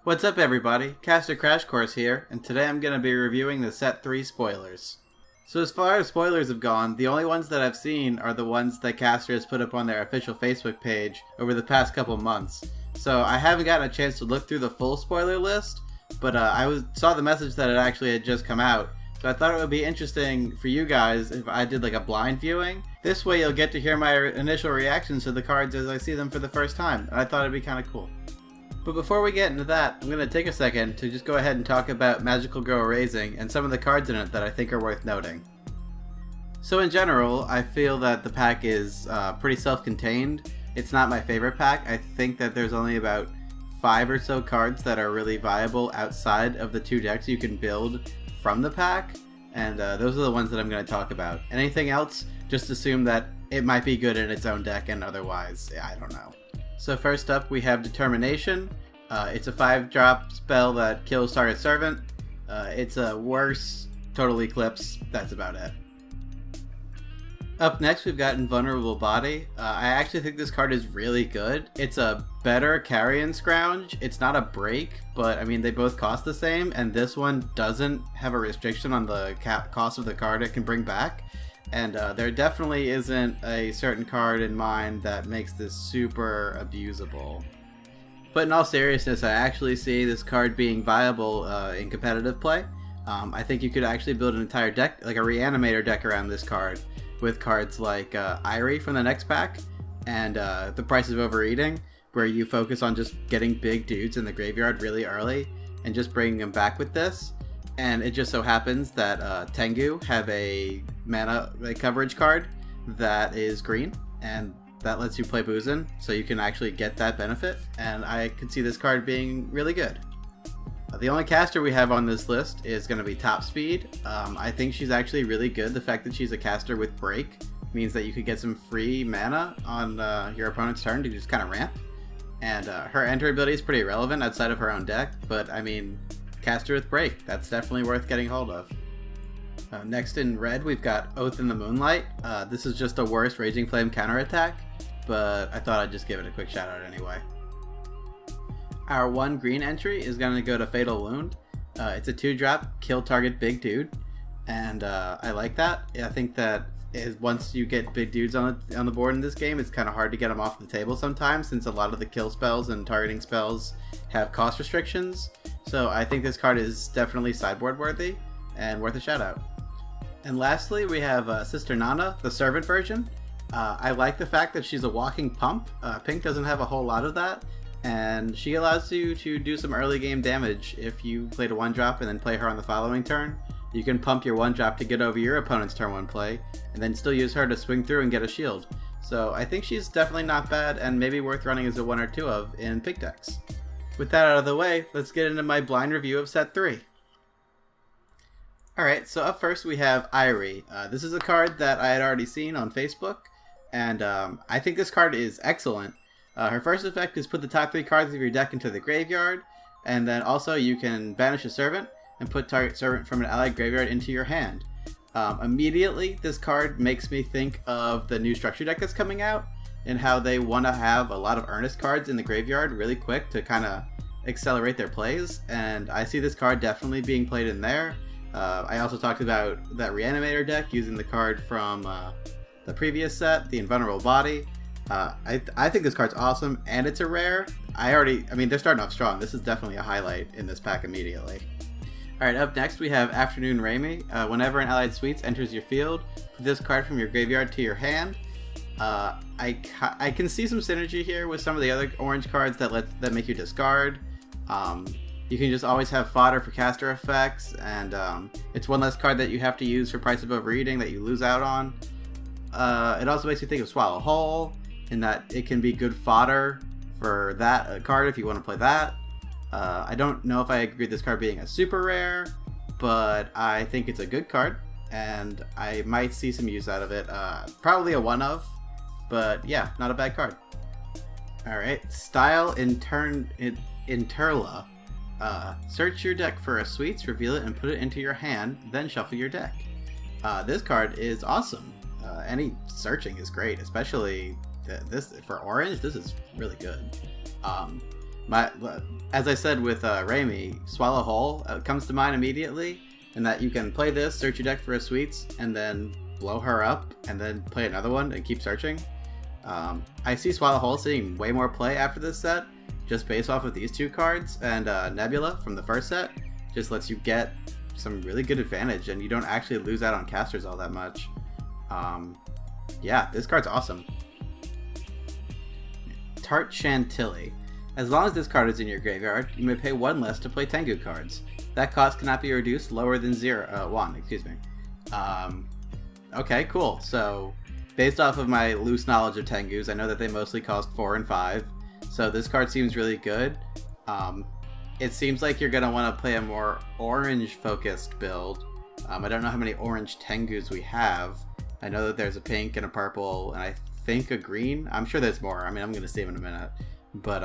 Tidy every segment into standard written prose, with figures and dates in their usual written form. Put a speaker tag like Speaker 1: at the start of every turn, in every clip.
Speaker 1: What's up everybody, Caster Crash Course here, and today I'm going to be reviewing the Set 3 spoilers. So as far as spoilers have gone, the only ones that I've seen are the ones that Caster has put up on their official Facebook page over the past couple months. So I haven't gotten a chance to look through the full spoiler list, but I saw the message that it actually had just come out. So I thought it would be interesting for you guys if I did like a blind viewing. This way you'll get to hear my initial reactions to the cards as I see them for the first time, and I thought it'd be kind of cool. But before we get into that, I'm going to take a second to just go ahead and talk about Magical Girl Raising and some of the cards in it that I think are worth noting. So in general, I feel that the pack is pretty self-contained. It's not my favorite pack. I think that there's only about 5 or so cards that are really viable outside of the 2 decks you can build from the pack, and those are the ones that I'm going to talk about. Anything else, just assume that it might be good in its own deck, and otherwise, I don't know. So first up we have Determination. It's a 5-drop spell that kills target servant. It's a worse Total Eclipse, that's about it. Up next we've got Invulnerable Body. I actually think this card is really good. It's a better Carrion Scrounge. It's not a break, but I mean they both cost the same, and this one doesn't have a restriction on the cost of the card it can bring back. And there definitely isn't a certain card in mind that makes this super abusable. But in all seriousness, I actually see this card being viable in competitive play. I think you could actually build an entire deck, like a Reanimator deck around this card, with cards like Irie from the next pack, and The Price of Overeating, where you focus on just getting big dudes in the graveyard really early, and just bringing them back with this. And it just so happens that Tengu have a mana coverage card that is green, and that lets you play Boozin, so you can actually get that benefit, and I could see this card being really good. The only caster we have on this list is going to be Top Speed. I think she's actually really good. The fact that she's a caster with Break means that you could get some free mana on your opponent's turn to just kind of ramp, and her enter ability is pretty irrelevant outside of her own deck, but I mean, caster with Break, that's definitely worth getting hold of. Next in red we've got Oath in the Moonlight. This is just a worse Raging Flame counterattack, but I thought I'd just give it a quick shout out anyway. Our 1 green entry is going to go to Fatal Wound. It's a 2-drop, kill target big dude, and I like that. I think that once you get big dudes on the board in this game, it's kind of hard to get them off the table sometimes, since a lot of the kill spells and targeting spells have cost restrictions. So I think this card is definitely sideboard worthy and worth a shout out. And lastly, we have Sister Nana, the servant version. I like the fact that she's a walking pump. Pink doesn't have a whole lot of that, and she allows you to do some early game damage. If you played a 1-drop and then play her on the following turn, you can pump your 1-drop to get over your opponent's turn 1 play, and then still use her to swing through and get a shield. So I think she's definitely not bad, and maybe worth running as a 1 or 2 of in Pink decks. With that out of the way, let's get into my blind review of Set 3. Alright, so up first we have Irie. This is a card that I had already seen on Facebook, and I think this card is excellent. Her first effect is put the top 3 cards of your deck into the graveyard, and then also you can banish a servant and put target servant from an allied graveyard into your hand. Immediately, this card makes me think of the new structure deck that's coming out, and how they want to have a lot of earnest cards in the graveyard really quick to kind of accelerate their plays, and I see this card definitely being played in there. I also talked about that Reanimator deck using the card from the previous set, the Invulnerable Body. I think this card's awesome, and it's a rare. I mean, they're starting off strong. This is definitely a highlight in this pack immediately. Alright, up next we have Afternoon Raimi. Whenever an allied suites enters your field, put this card from your graveyard to your hand. I can see some synergy here with some of the other orange cards that make you discard. You can just always have fodder for caster effects, and it's one less card that you have to use for Price of Overeating that you lose out on. It also makes me think of Swallow Whole, in that it can be good fodder for that card if you want to play that. I don't know if I agree with this card being a super rare, but I think it's a good card, and I might see some use out of it. Probably a 1 of, but yeah, not a bad card. Alright, Style Interla. Search your deck for a sweets, reveal it, and put it into your hand, then shuffle your deck. This card is awesome. Any searching is great, especially this for orange. This is really good. As I said with Raimi, Swallow Whole comes to mind immediately, and that you can play this, search your deck for a sweets, and then blow her up, and then play another one and keep searching. I see Swallow Whole seeing way more play after this set, just based off of these two cards, and Nebula from the first set just lets you get some really good advantage, and you don't actually lose out on casters all that much. Yeah, this card's awesome. Tart Chantilly. As long as this card is in your graveyard, you may pay 1 less to play Tengu cards. That cost cannot be reduced lower than 1, excuse me. Okay, cool. So, based off of my loose knowledge of Tengus, I know that they mostly cost 4 and 5. So this card seems really good. It seems like you're going to want to play a more orange-focused build. I don't know how many orange Tengus we have. I know that there's a pink and a purple, and I think a green. I'm sure there's more. I mean, I'm going to see them in a minute. But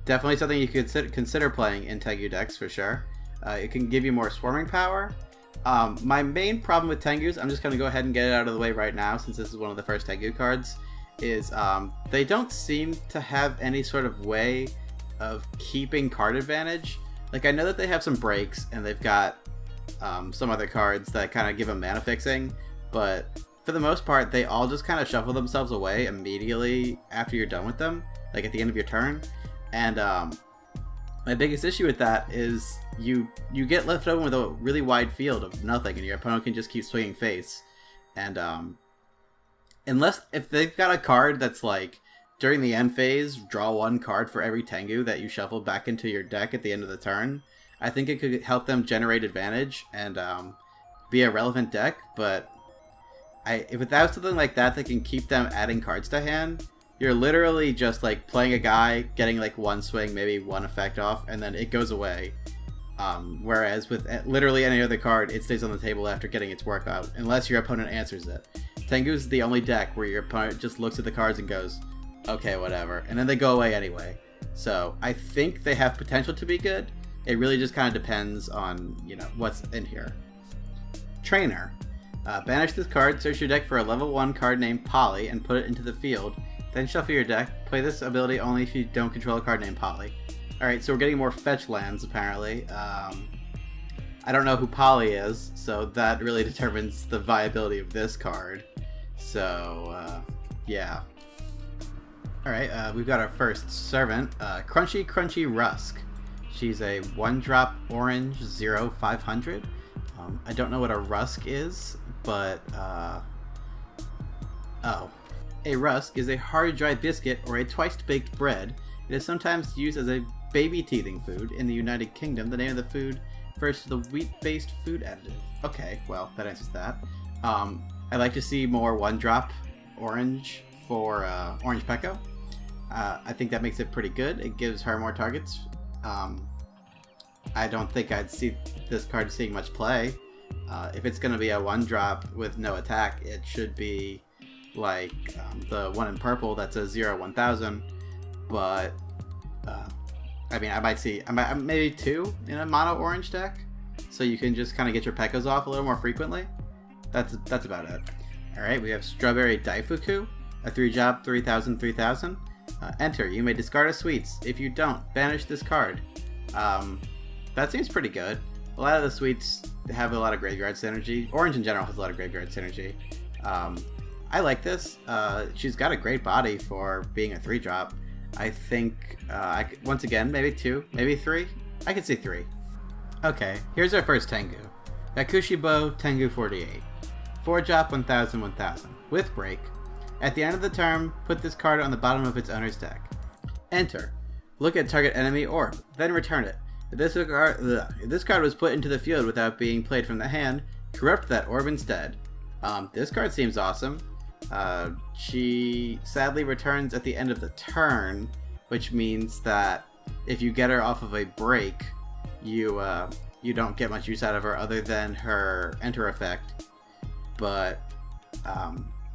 Speaker 1: definitely something you could consider playing in Tengu decks for sure. It can give you more swarming power. My main problem with Tengus, I'm just going to go ahead and get it out of the way right now since this is one of the first Tengu cards, is they don't seem to have any sort of way of keeping card advantage. Like, I know that they have some breaks and they've got some other cards that kind of give them mana fixing, but for the most part, they all just kind of shuffle themselves away immediately after you're done with them, like at the end of your turn. And my biggest issue with that is you get left open with a really wide field of nothing, and your opponent can just keep swinging face. And if they've got a card that's like, during the end phase, draw 1 card for every Tengu that you shuffle back into your deck at the end of the turn, I think it could help them generate advantage and be a relevant deck. But if without something like that that can keep them adding cards to hand, you're literally just like playing a guy, getting like 1 swing, maybe 1 effect off, and then it goes away. Whereas with literally any other card, it stays on the table after getting its work out, unless your opponent answers it. Tengu is the only deck where your opponent just looks at the cards and goes, okay, whatever, and then they go away anyway. So I think they have potential to be good. It really just kind of depends on, what's in here. Trainer. Banish this card, search your deck for a level 1 card named Polly, and put it into the field. Then shuffle your deck. Play this ability only if you don't control a card named Polly. Alright, so we're getting more fetch lands, apparently. I don't know who Polly is, so that really determines the viability of this card. So, yeah. Alright, we've got our first servant, Crunchy Crunchy Rusk. She's a 1-drop orange 0/500. I don't know what a rusk is, but, A rusk is a hard dry biscuit or a twice-baked bread. It is sometimes used as a baby teething food in the United Kingdom. The name of the food refers to the wheat-based food additive. Okay, well, that answers that. I'd like to see more 1-drop orange for Orange Pecco. I think that makes it pretty good. It gives her more targets. I don't think I'd see this card seeing much play. If it's going to be a 1-drop with no attack, it should be like the one in purple that's a 0/1000. But I mean, I might see maybe 2 in a mono orange deck, so you can just kind of get your Peccos off a little more frequently. That's about it. All right, we have Strawberry Daifuku, a 3-drop 3000/3000. Enter. You may discard a sweets. If you don't, banish this card. That seems pretty good. A lot of the sweets have a lot of graveyard synergy. Orange in general has a lot of graveyard synergy. I like this. She's got a great body for being a 3-drop. I think, once again, maybe 2, maybe 3. I could see 3. Okay, here's our first Tengu. Yakushibo Tengu 48. 4-drop 1000/1000. With break. At the end of the turn, put this card on the bottom of its owner's deck. Enter. Look at target enemy orb, then return it. If this card was put into the field without being played from the hand, corrupt that orb instead. This card seems awesome. She sadly returns at the end of the turn, which means that if you get her off of a break, you don't get much use out of her other than her enter effect. But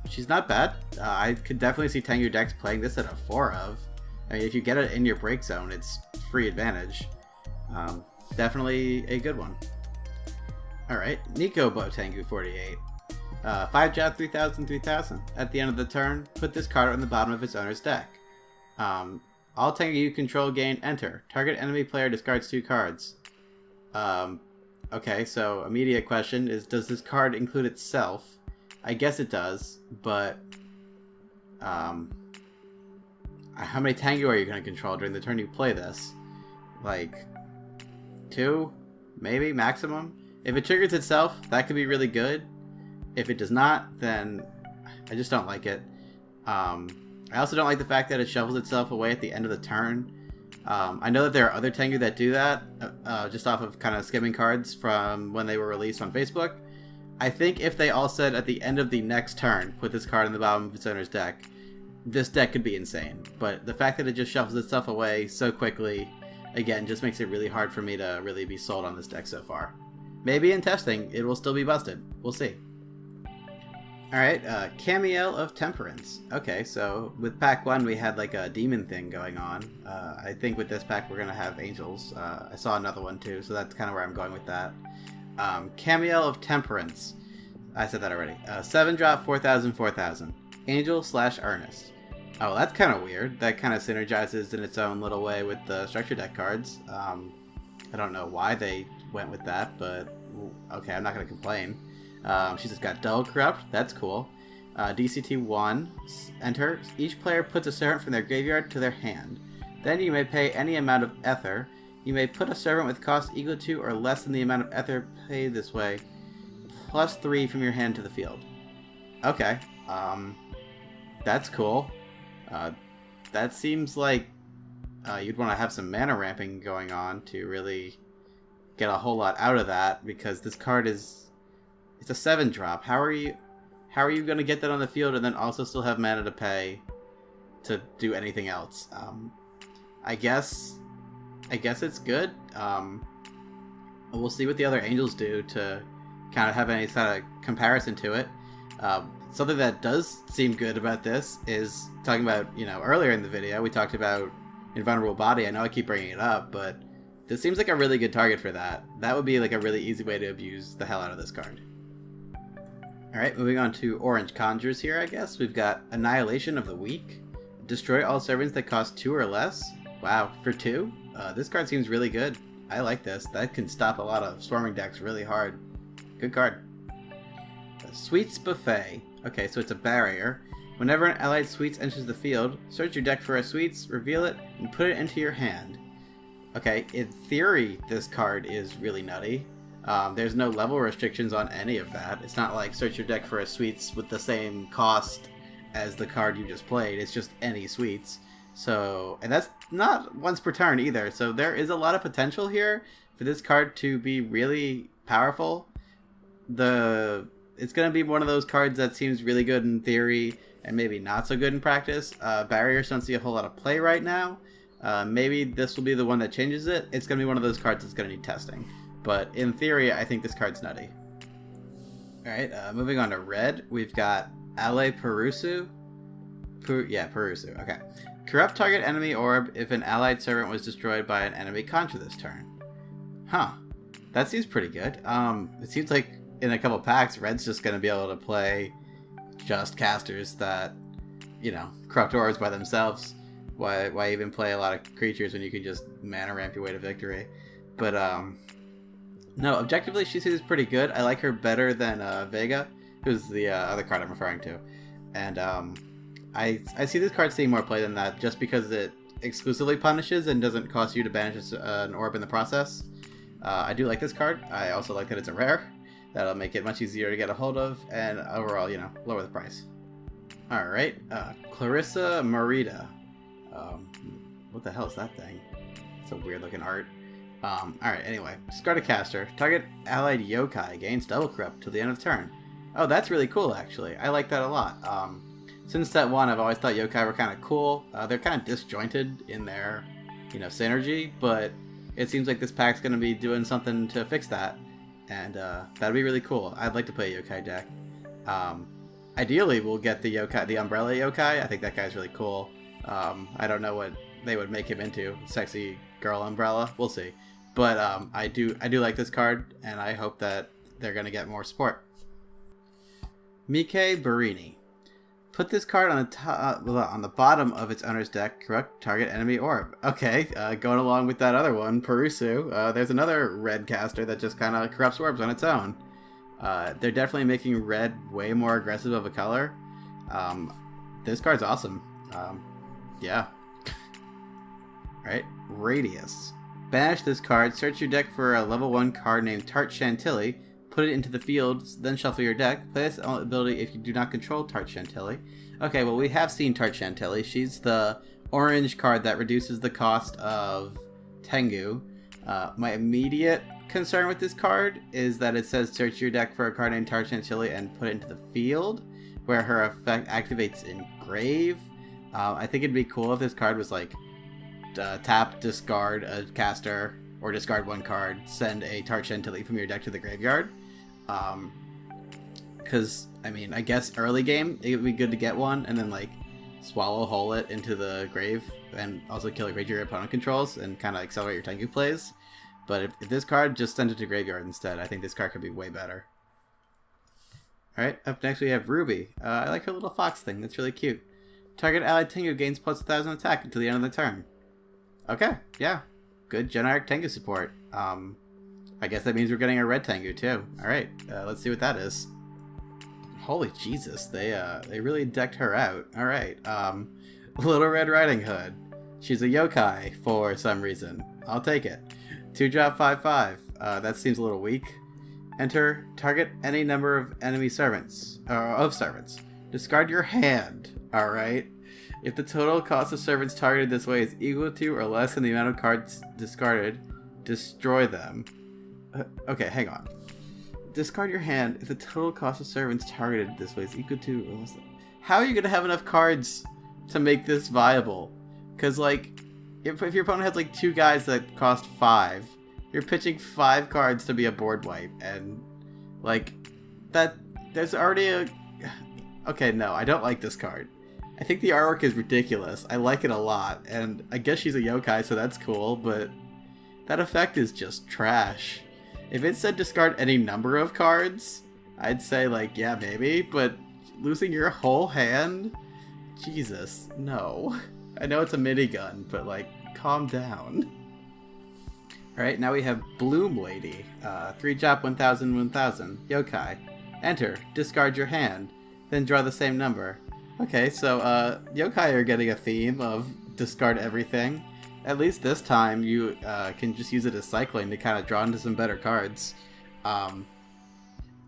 Speaker 1: she's not bad. I could definitely see Tengu decks playing this at a 4 of. I mean, if you get it in your break zone, it's free advantage. Definitely a good one. Alright, Nikobo Tengu 48. 5-drop 3000/3000. At the end of the turn, put this card on the bottom of its owner's deck. All Tengu you control gain enter. Target enemy player discards 2 cards. Okay, so immediate question is, does this card include itself? I guess it does, but how many Tengu are you going to control during the turn you play this? Like 2, maybe maximum. If it triggers itself, that could be really good. If it does not, then I just don't like it. I also don't like the fact that it shovels itself away at the end of the turn. I know that there are other Tengu that do that, just off of kind of skimming cards from when they were released on Facebook. I think if they all said at the end of the next turn, put this card in the bottom of its owner's deck, this deck could be insane. But the fact that it just shovels itself away so quickly, again, just makes it really hard for me to really be sold on this deck so far. Maybe in testing, it will still be busted. We'll see. Alright, Cameo of Temperance. Okay, so with pack 1 we had like a demon thing going on. I think with this pack we're going to have angels. I saw another one too, so that's kind of where I'm going with that. Cameo of Temperance. I said that already. 7-drop, 4,000, 4,000. Angel / Earnest. Oh, that's kind of weird. That kind of synergizes in its own little way with the structure deck cards. I don't know why they went with that, but okay, I'm not going to complain. She's just got Dull Corrupt. That's cool. DCT 1. Enter. Each player puts a servant from their graveyard to their hand. Then you may pay any amount of ether. You may put a servant with cost equal to or less than the amount of ether paid this way, plus 3 from your hand to the field. Okay. That's cool. That seems like you'd want to have some mana ramping going on to really get a whole lot out of that, because this card is... It's a 7-drop. How are you going to get that on the field and then also still have mana to pay to do anything else? I guess it's good. We'll see what the other angels do to kind of have any sort of comparison to it. Something that does seem good about this is talking about, earlier in the video we talked about Invulnerable Body. I know I keep bringing it up, but this seems like a really good target for that. That would be like a really easy way to abuse the hell out of this card. Alright, moving on to Orange Conjures here, I guess. We've got Annihilation of the Weak. Destroy all servants that cost 2 or less. Wow, for 2? This card seems really good. I like this. That can stop a lot of swarming decks really hard. Good card. Sweets Buffet. Okay, so it's a barrier. Whenever an allied sweets enters the field, search your deck for a sweets, reveal it, and put it into your hand. Okay, in theory, this card is really nutty. There's no level restrictions on any of that. It's not like search your deck for a sweets with the same cost as the card you just played. It's just any sweets. So, and that's not once per turn either. So there is a lot of potential here for this card to be really powerful. It's going to be one of those cards that seems really good in theory and maybe not so good in practice. Barriers don't see a whole lot of play right now. Maybe this will be the one that changes it. It's going to be one of those cards that's going to need testing. But in theory, I think this card's nutty. Alright, moving on to red. We've got Ale Perusu. Perusu. Okay. Corrupt target enemy orb if an allied servant was destroyed by an enemy contra this turn. Huh. That seems pretty good. It seems like in a couple packs, red's just going to be able to play just casters that, corrupt orbs by themselves. Why even play a lot of creatures when you can just mana ramp your way to victory? But, no, objectively, she seems pretty good. I like her better than Vega, who's the other card I'm referring to. And I see this card seeing more play than that, just because it exclusively punishes and doesn't cost you to banish an orb in the process. I do like this card. I also like that it's a rare. That'll make it much easier to get a hold of, and overall, lower the price. Alright, Clarissa Moreira. What the hell is that thing? It's a weird looking art. Alright, anyway. Discard a caster. Target allied yokai gains double corrupt till the end of the turn. Oh, that's really cool, actually. I like that a lot. Since set 1, I've always thought yokai were kind of cool. They're kind of disjointed in their, synergy, but it seems like this pack's going to be doing something to fix that. And that'd be really cool. I'd like to play a yokai deck. Ideally, we'll get the umbrella yokai. I think that guy's really cool. I don't know what they would make him into. Sexy girl umbrella. We'll see. But I do like this card, and I hope that they're going to get more support. Mike Barini. Put this card on the top, on the bottom of its owner's deck. Corrupt target enemy orb. Okay, going along with that other one, Perusu. There's another red caster that just kind of corrupts orbs on its own. They're definitely making red way more aggressive of a color. This card's awesome. Yeah. Alright, Radius. Banish this card, search your deck for a level 1 card named Tart Chantilly, put it into the field, then shuffle your deck. Play this ability if you do not control Tart Chantilly. Okay, well we have seen Tart Chantilly. She's the orange card that reduces the cost of Tengu. My immediate concern with this card is that it says search your deck for a card named Tart Chantilly and put it into the field, where her effect activates in Grave. I think it'd be cool if this card was like tap, discard a caster, or discard 1 card, send a Tart Chantilly from your deck to the graveyard. Because, I mean, I guess early game, it would be good to get one, and then, like, swallow hole it into the grave, and also kill a creature your opponent controls, and kind of accelerate your Tengu plays. But if this card, just send it to graveyard instead. I think this card could be way better. Alright, up next we have Ruby. I like her little fox thing, that's really cute. Target allied Tengu gains plus 1,000 attack until the end of the turn. Okay, yeah. Good generic Tengu support. I guess that means we're getting a red Tengu too. Alright, let's see what that is. Holy Jesus, they really decked her out. Alright, Little Red Riding Hood. She's a yokai for some reason. I'll take it. 2-drop 5/5. That seems a little weak. Enter, target any number of enemy servants. Discard your hand. Alright. If the total cost of servants targeted this way is equal to or less than the amount of cards discarded, destroy them. Okay, hang on. Discard your hand if the total cost of servants targeted this way is equal to or less than... How are you going to have enough cards to make this viable? Because, like, if your opponent has, like, 2 guys that cost 5, you're pitching 5 cards to be a board wipe, and, like, that... There's already a... Okay, no, I don't like this card. I think the artwork is ridiculous. I like it a lot, and I guess she's a yokai, so that's cool, but that effect is just trash. If it said discard any number of cards, I'd say, like, yeah, maybe, but losing your whole hand? Jesus, no. I know it's a minigun, but, like, calm down. Alright, now we have Bloom Lady. 3-drop 1,000, 1,000. Yokai. Enter. Discard your hand. Then draw the same number. Okay, so yokai are getting a theme of discard everything. At least this time you can just use it as cycling to kind of draw into some better cards.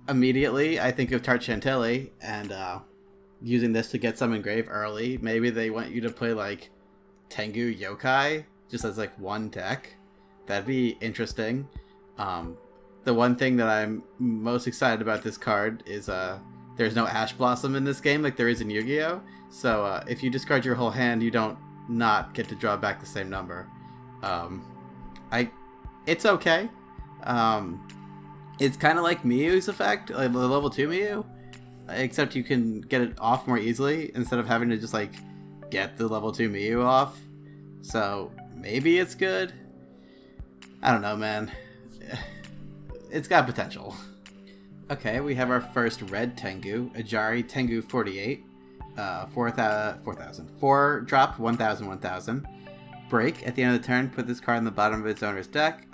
Speaker 1: Immediately, I think of Tart Chantilly and using this to get some engrave early. Maybe they want you to play like Tengu yokai just as like one deck. That'd be interesting. The one thing that I'm most excited about this card is there's no Ash Blossom in this game like there is in Yu-Gi-Oh! So if you discard your whole hand, you don't not get to draw back the same number. It's okay. It's kind of like Miyu's effect, like the level 2 Miyu, except you can get it off more easily instead of having to just like get the level 2 Miyu off. So maybe it's good. I don't know, man. It's got potential. Okay, we have our first red Tengu, Ajari Tengu 48, 4,000. 4-drop, 1,000, 1,000. Break, at the end of the turn, put this card on the bottom of its owner's deck.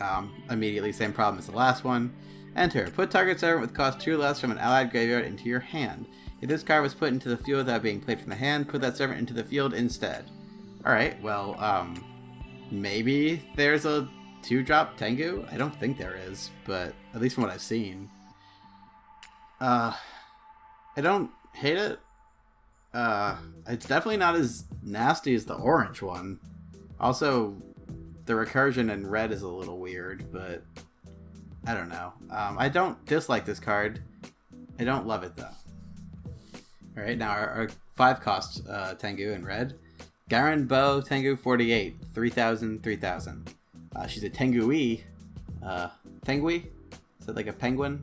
Speaker 1: Immediately same problem as the last one. Enter, put target servant with cost 2 less from an allied graveyard into your hand. If this card was put into the field without being played from the hand, put that servant into the field instead. Alright, well, maybe there's a 2-drop Tengu? I don't think there is, but at least from what I've seen. I don't hate it. It's definitely not as nasty as the orange one. Also, the recursion in red is a little weird, but I don't know. I don't dislike this card. I don't love it, though. Alright, now our 5-cost Tengu in red. Garen Bo Tengu 48, 3,000, 3,000. She's a Tengu-y. Tengui? Is it like a penguin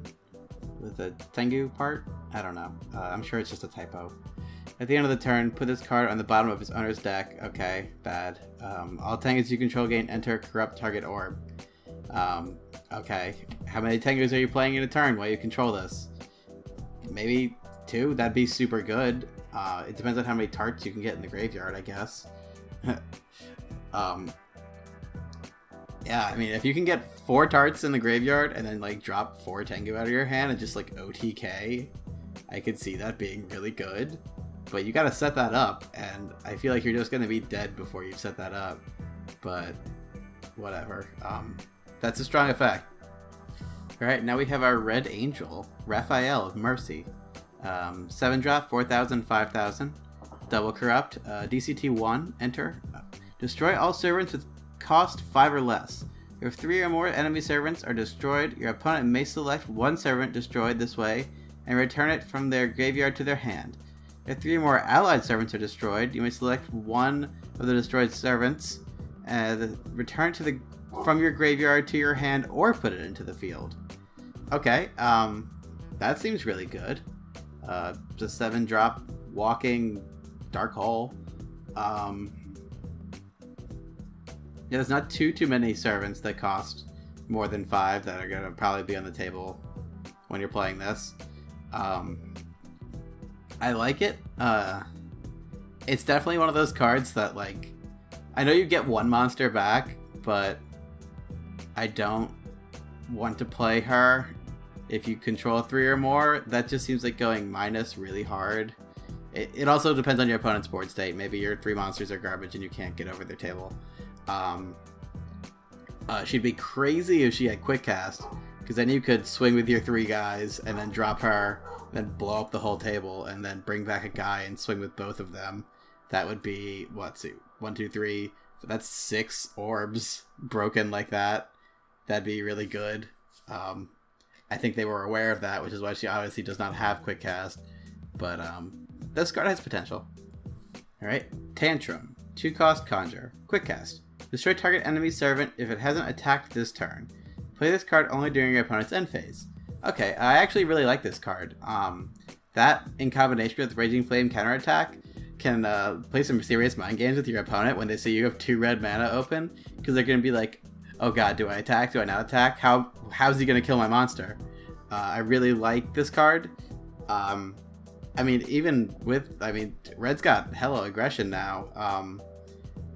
Speaker 1: with a Tengu part? I don't know. I'm sure it's just a typo. At the end of the turn, put this card on the bottom of its owner's deck. Okay, bad. All Tengus you control gain enter corrupt target orb. Okay. How many Tengus are you playing in a turn while you control this? Maybe 2? That'd be super good. It depends on how many tarts you can get in the graveyard, I guess. Yeah, I mean, if you can get 4 tarts in the graveyard and then, like, drop 4 Tengu out of your hand and just, like, OTK, I could see that being really good. But you gotta set that up, and I feel like you're just gonna be dead before you set that up. But, whatever. That's a strong effect. Alright, now we have our Red Angel, Raphael of Mercy. 7-drop, 4,000, 5,000. Double Corrupt, DCT 1, enter. Destroy all servants with cost 5 or less. If 3 or more enemy servants are destroyed, your opponent may select one servant destroyed this way and return it from their graveyard to their hand. If 3 or more allied servants are destroyed, you may select one of the destroyed servants and return it from your graveyard to your hand or put it into the field. Okay, that seems really good. Just 7-drop walking dark hole. Yeah, there's not too many servants that cost more than 5 that are going to probably be on the table when you're playing this. I like it. It's definitely one of those cards that, like, I know you get one monster back, but I don't want to play her if you control 3 or more. That just seems like going minus really hard. It also depends on your opponent's board state. Maybe your 3 monsters are garbage and you can't get over their table. She'd be crazy if she had quick cast, because then you could swing with your 3 guys and then drop her, then blow up the whole table, and then bring back a guy and swing with both of them. That would be, what's it, 1, 2, 3, that's 6 orbs broken like that. That'd be really good. I think they were aware of that, which is why she obviously does not have quick cast. But this card has potential. Alright, Tantrum. 2-cost Conjure. Quick cast. Destroy target enemy servant if it hasn't attacked this turn. Play this card only during your opponent's end phase. Okay, I actually really like this card. That, in combination with Raging Flame counterattack, can play some serious mind games with your opponent when they see you have 2 red mana open, because they're going to be like, oh god, do I attack? Do I not attack? How's he going to kill my monster? I really like this card. I mean, Red's got hella aggression now.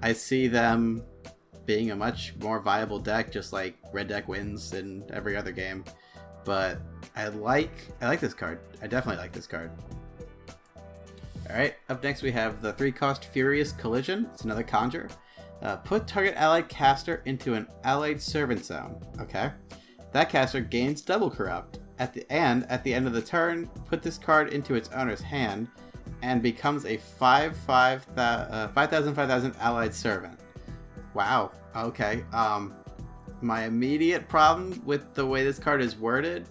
Speaker 1: I see them being a much more viable deck, just like Red deck wins in every other game. But I like this card. I definitely like this card. Alright, up next we have the 3-cost Furious Collision. It's another Conjure. Put target allied caster into an allied servant zone. Okay. That caster gains Double Corrupt. At the end of the turn, put this card into its owner's hand and becomes a 5,000 allied servant. Wow. Okay. My immediate problem with the way this card is worded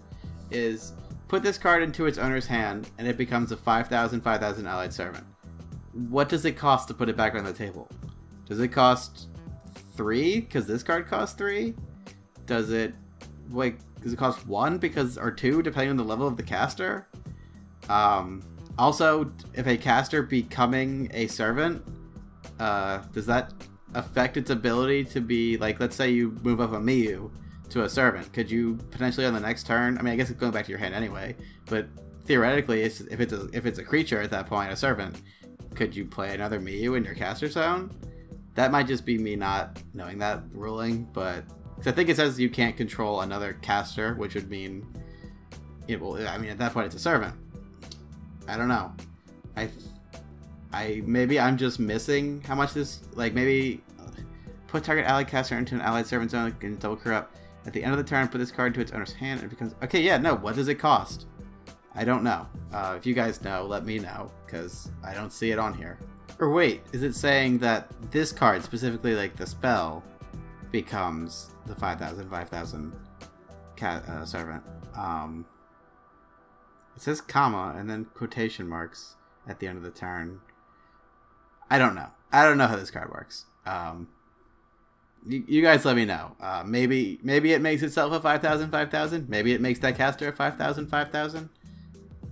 Speaker 1: is put this card into its owner's hand and it becomes a 5,000 allied servant. What does it cost to put it back on the table? Does it cost 3 because this card costs 3? Does it cost 1 or 2 depending on the level of the caster? Also, if a caster becoming a servant, does that affect its ability to be, like, let's say you move up a Miyu to a servant. Could you potentially on the next turn, I mean, I guess it's going back to your hand anyway, but theoretically, if it's a creature at that point, a servant, could you play another Miyu in your caster zone? That might just be me not knowing that ruling, but I think it says you can't control another caster, which would mean, at that point it's a servant. I don't know. Maybe I'm just missing how much this, like, maybe put target allied caster into an allied servant zone and Double Corrupt. At the end of the turn, put this card into its owner's hand and it becomes, okay, yeah, no, what does it cost? I don't know. If you guys know, let me know, because I don't see it on here. Or wait, is it saying that this card, specifically like the spell, becomes the 5,000 servant? It says comma and then quotation marks at the end of the turn. I don't know. I don't know how this card works. You guys let me know. Maybe it makes itself a 5,000. Maybe it makes that caster a 5,000.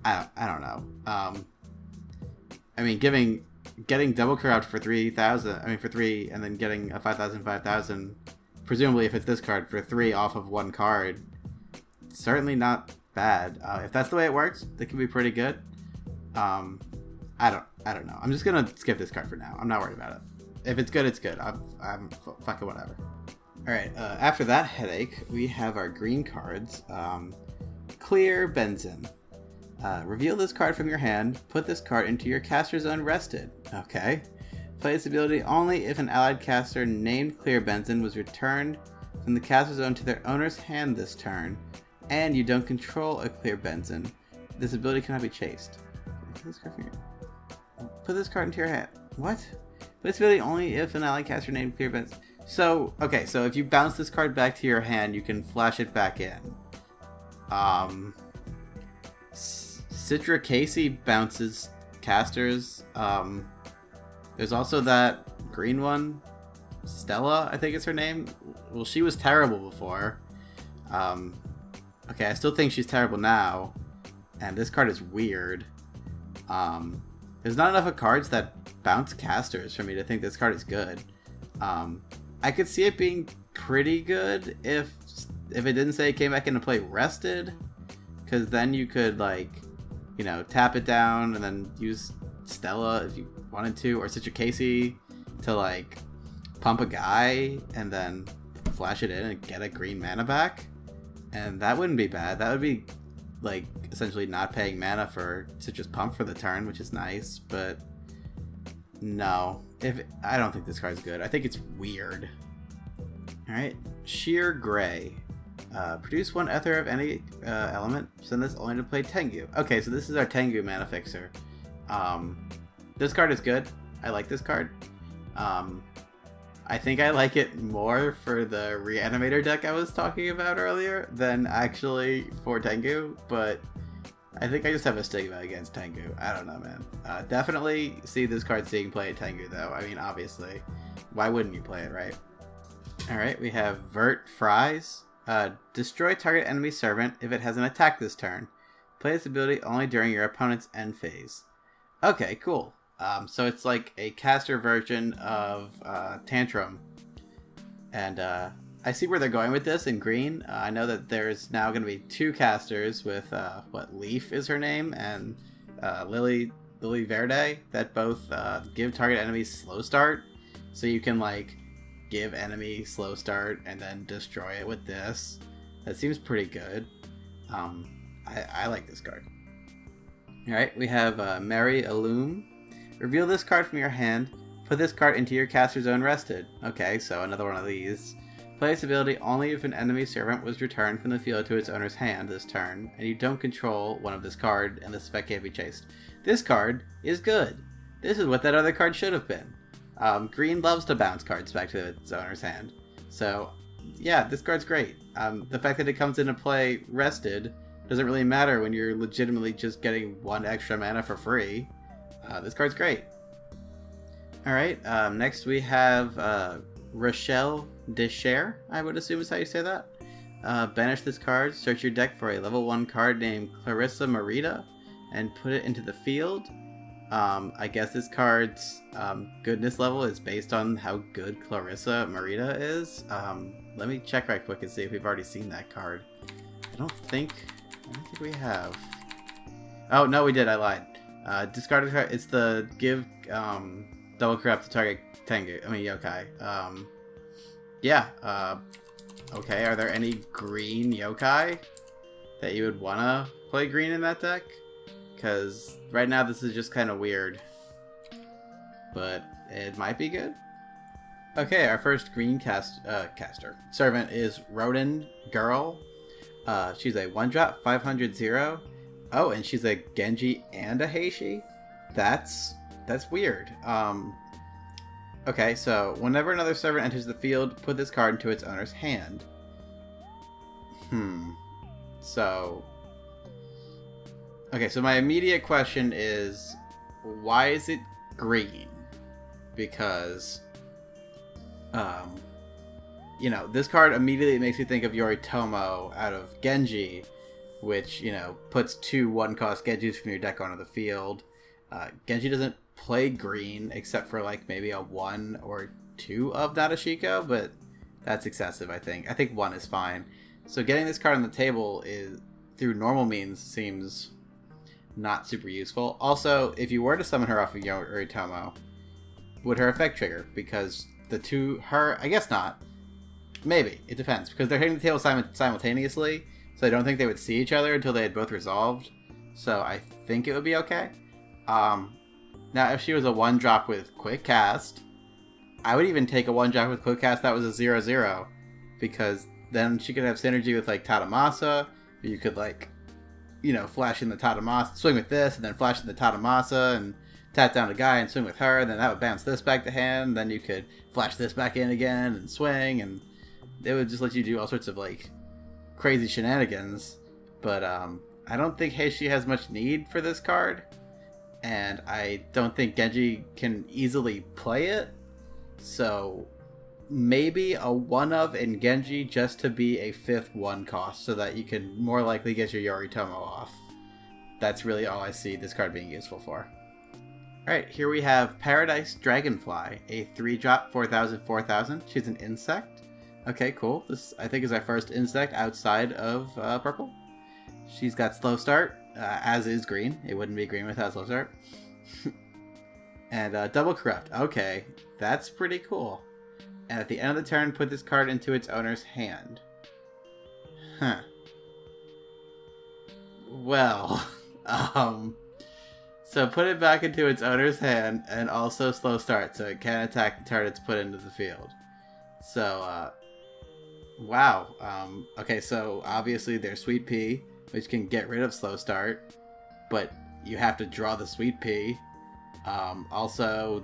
Speaker 1: I don't know. I mean, getting Double Corrupt for 3,000. I mean, for 3, and then getting a 5,000. Presumably, if it's this card for 3 off of 1 card, certainly not bad. If that's the way it works, that can be pretty good. I don't know. I'm just gonna skip this card for now. I'm not worried about it. If it's good, it's good. I'm fucking whatever. All right. After that headache, we have our green cards. Clear Benzin. Reveal this card from your hand. Put this card into your caster zone rested. Okay. Play this ability only if an allied caster named Clear Benzin was returned from the caster zone to their owner's hand this turn, and you don't control a Clear Benzin. This ability cannot be chased. Put this card into your hand. What? Play this ability only if an allied caster named Clear Benzin. So, okay, so if you bounce this card back to your hand, you can flash it back in. Citra Casey bounces casters. There's also that green one, Stella, I think is her name. Well, she was terrible before. Okay, I still think she's terrible now. And this card is weird. There's not enough of cards that bounce casters for me to think this card is good. I could see it being pretty good if it didn't say it came back into play rested. Because then you could, like, you know, tap it down and then use Stella if you wanted to. Or Citra Casey to, like, pump a guy and then flash it in and get a green mana back. And that wouldn't be bad. That would be, like, essentially not paying mana for Citra's pump for the turn, which is nice, but no. I don't think this card's good. I think it's weird. Alright, Sheer Gray. Produce one ether of any element. Send this only to play Tengu. Okay, so this is our Tengu mana fixer. This card is good. I like this card. I think I like it more for the Reanimator deck I was talking about earlier than actually for Tengu, but I think I just have a stigma against Tengu. I don't know, man. Definitely see this card seeing play at Tengu, though. I mean, obviously. Why wouldn't you play it, right? Alright, we have Vert Fries. Destroy target enemy servant if it has an attack this turn. Play this ability only during your opponent's end phase. Okay, cool. So it's like a caster version of Tantrum. And I see where they're going with this in green. I know that there's now going to be two casters with, Leaf is her name, and Lily Verde, that both give target enemies slow start. So you can, like, give enemy slow start and then destroy it with this. That seems pretty good. I like this card. Alright, we have Mary Illume. Reveal this card from your hand. Put this card into your caster zone rested. Okay, so another one of these. Play this ability only if an enemy servant was returned from the field to its owner's hand this turn, and you don't control one of this card, and this effect can't be chased. This card is good. This is what that other card should have been. Green loves to bounce cards back to its owner's hand. So, yeah, this card's great. The fact that it comes into play rested doesn't really matter when you're legitimately just getting one extra mana for free. This card's great. Alright, next we have Rochelle Descher, I would assume is how you say that. Banish this card, search your deck for a level 1 card named Clarissa Merida, and put it into the field. I guess this card's goodness level is based on how good Clarissa Merida is. Let me check right quick and see if we've already seen that card. I don't think we have. Oh, no, we did. I lied. Discarded card. It's the give double corrupt to target yokai. Yeah. Okay, are there any green yokai that you would want to play green in that deck? Because right now this is just kind of weird. But it might be good. Okay, our first green caster servant is Rodin Girl. She's a 1-drop 500/0. Oh, and she's a Genji and a Heishi? That's weird. Okay, so whenever another servant enters the field, put this card into its owner's hand. So... Okay, so my immediate question is, why is it green? Because, you know, this card immediately makes me think of Yoritomo out of Genji, which, you know, puts 2 1-cost Genjis from your deck onto the field. Genji doesn't play green except for, like, maybe a 1 or 2 of Nadeshiko, but that's excessive, I think. I think 1 is fine. So getting this card on the table is through normal means seems not super useful. Also, if you were to summon her off of Yoritomo, would her effect trigger? Because I guess not. Maybe. It depends. Because they're hitting the table simultaneously, so I don't think they would see each other until they had both resolved. So I think it would be okay. Now, if she was a 1-drop with Quick Cast, I would even take a 1-drop with Quick Cast that was a 0/0. Because then she could have synergy with, like, Tatamasa. You could, like, flash in the Tatamasa, swing with this, and then flash in the Tatamasa, and tap down a guy and swing with her, and then that would bounce this back to hand, then you could flash this back in again and swing, and it would just let you do all sorts of, like, crazy shenanigans. But I don't think Heishi has much need for this card, and I don't think Genji can easily play it, so maybe a 1-of in Genji just to be a 5th 1 cost, so that you can more likely get your Yoritomo off. That's really all I see this card being useful for. Alright, here we have Paradise Dragonfly, a 3-drop 4,000/4,000. She's an insect. Okay, cool. This, I think, is our first insect outside of purple. She's got Slow Start, as is green. It wouldn't be green without Slow Start. And Double Corrupt. Okay, that's pretty cool. And at the end of the turn, put this card into its owner's hand. Huh. Well, so put it back into its owner's hand and also Slow Start, so it can attack the target it's put into the field. So, wow. Okay, so obviously there's Sweet Pea, which can get rid of Slow Start, but you have to draw the Sweet Pea. Also,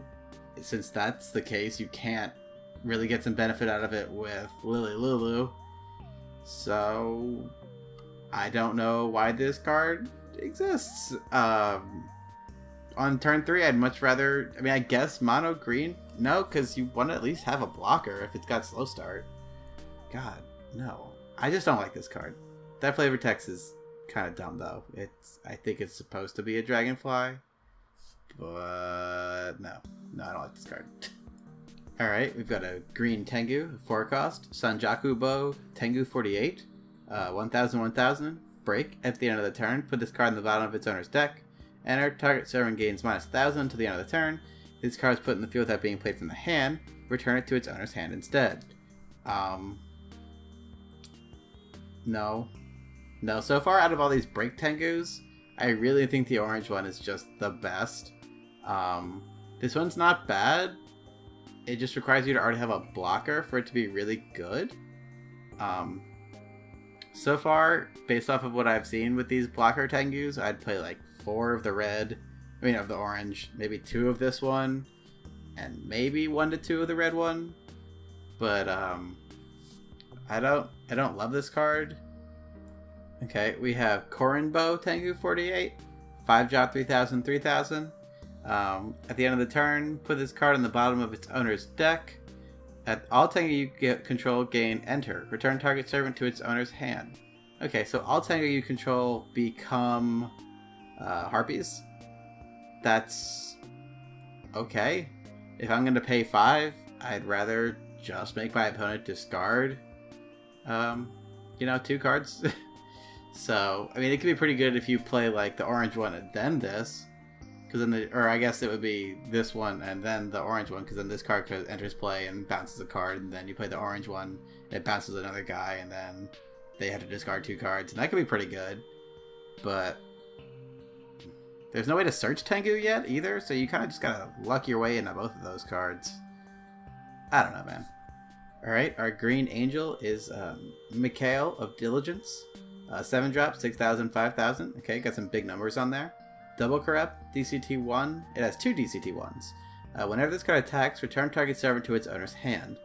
Speaker 1: since that's the case, you can't really get some benefit out of it with Lily Lulu. So, I don't know why this card exists. On turn 3, I'd much rather... I guess mono green? No, because you want to at least have a blocker if it's got Slow Start. God, no. I just don't like this card. That flavor text is kind of dumb, though. I think it's supposed to be a Dragonfly. But no. No, I don't like this card. Alright, we've got a green Tengu, 4 cost. Sanjaku Bow, Tengu 48. 1,000/1,000. Break. At the end of the turn, put this card in the bottom of its owner's deck. Enter, target servant gains -1,000 to the end of the turn. This card is put in the field without being played from the hand. Return it to its owner's hand instead. No. No, so far out of all these break Tengus, I really think the orange one is just the best. This one's not bad. It just requires you to already have a blocker for it to be really good. So far, based off of what I've seen with these blocker Tengus, I'd play like 4 of the red, of the orange, maybe 2 of this one, and maybe 1 to 2 of the red one. But I don't love this card. Okay, we have Korinbo Tengu 48, 5-drop 3,000/3,000. At the end of the turn, put this card on the bottom of its owner's deck. At all Tengu you control gain enter. Return target servant to its owner's hand. Okay, so all Tengu you control become Harpies. That's okay. If I'm going to pay 5, I'd rather just make my opponent discard, 2 cards. So, it could be pretty good if you play, like, the orange one and then this. Because then or I guess it would be this one and then the orange one, because then this card enters play and bounces a card, and then you play the orange one, and it bounces another guy, and then they have to discard 2 cards, and that could be pretty good. But there's no way to search Tengu yet either, so you kind of just gotta luck your way into both of those cards. I don't know, man. Alright, our green angel is Macaw of Diligence. 7-drop, 6,000/5,000. Okay, got some big numbers on there. Double Corrupt, DCT 1. It has 2 DCT 1s. Whenever this card attacks, return target servant to its owner's hand.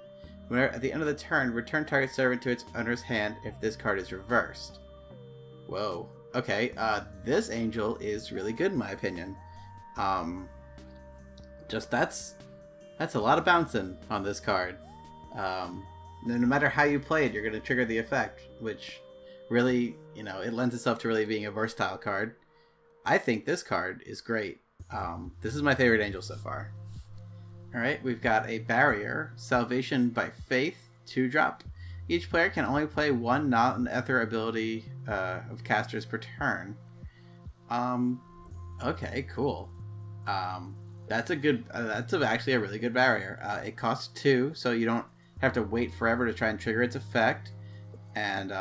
Speaker 1: At the end of the turn, return target servant to its owner's hand if this card is reversed. Whoa. Okay, this angel is really good in my opinion. Just that's a lot of bouncing on this card. No matter how you play it, you're going to trigger the effect, which really, it lends itself to really being a versatile card. I think this card is great. This is my favorite angel so far. Alright, we've got a barrier, Salvation by Faith, 2-drop. Each player can only play 1 not-an-ether ability of casters per turn. Okay, cool. That's a good. Actually a really good barrier. It costs 2, so you don't have to wait forever to try and trigger its effect, and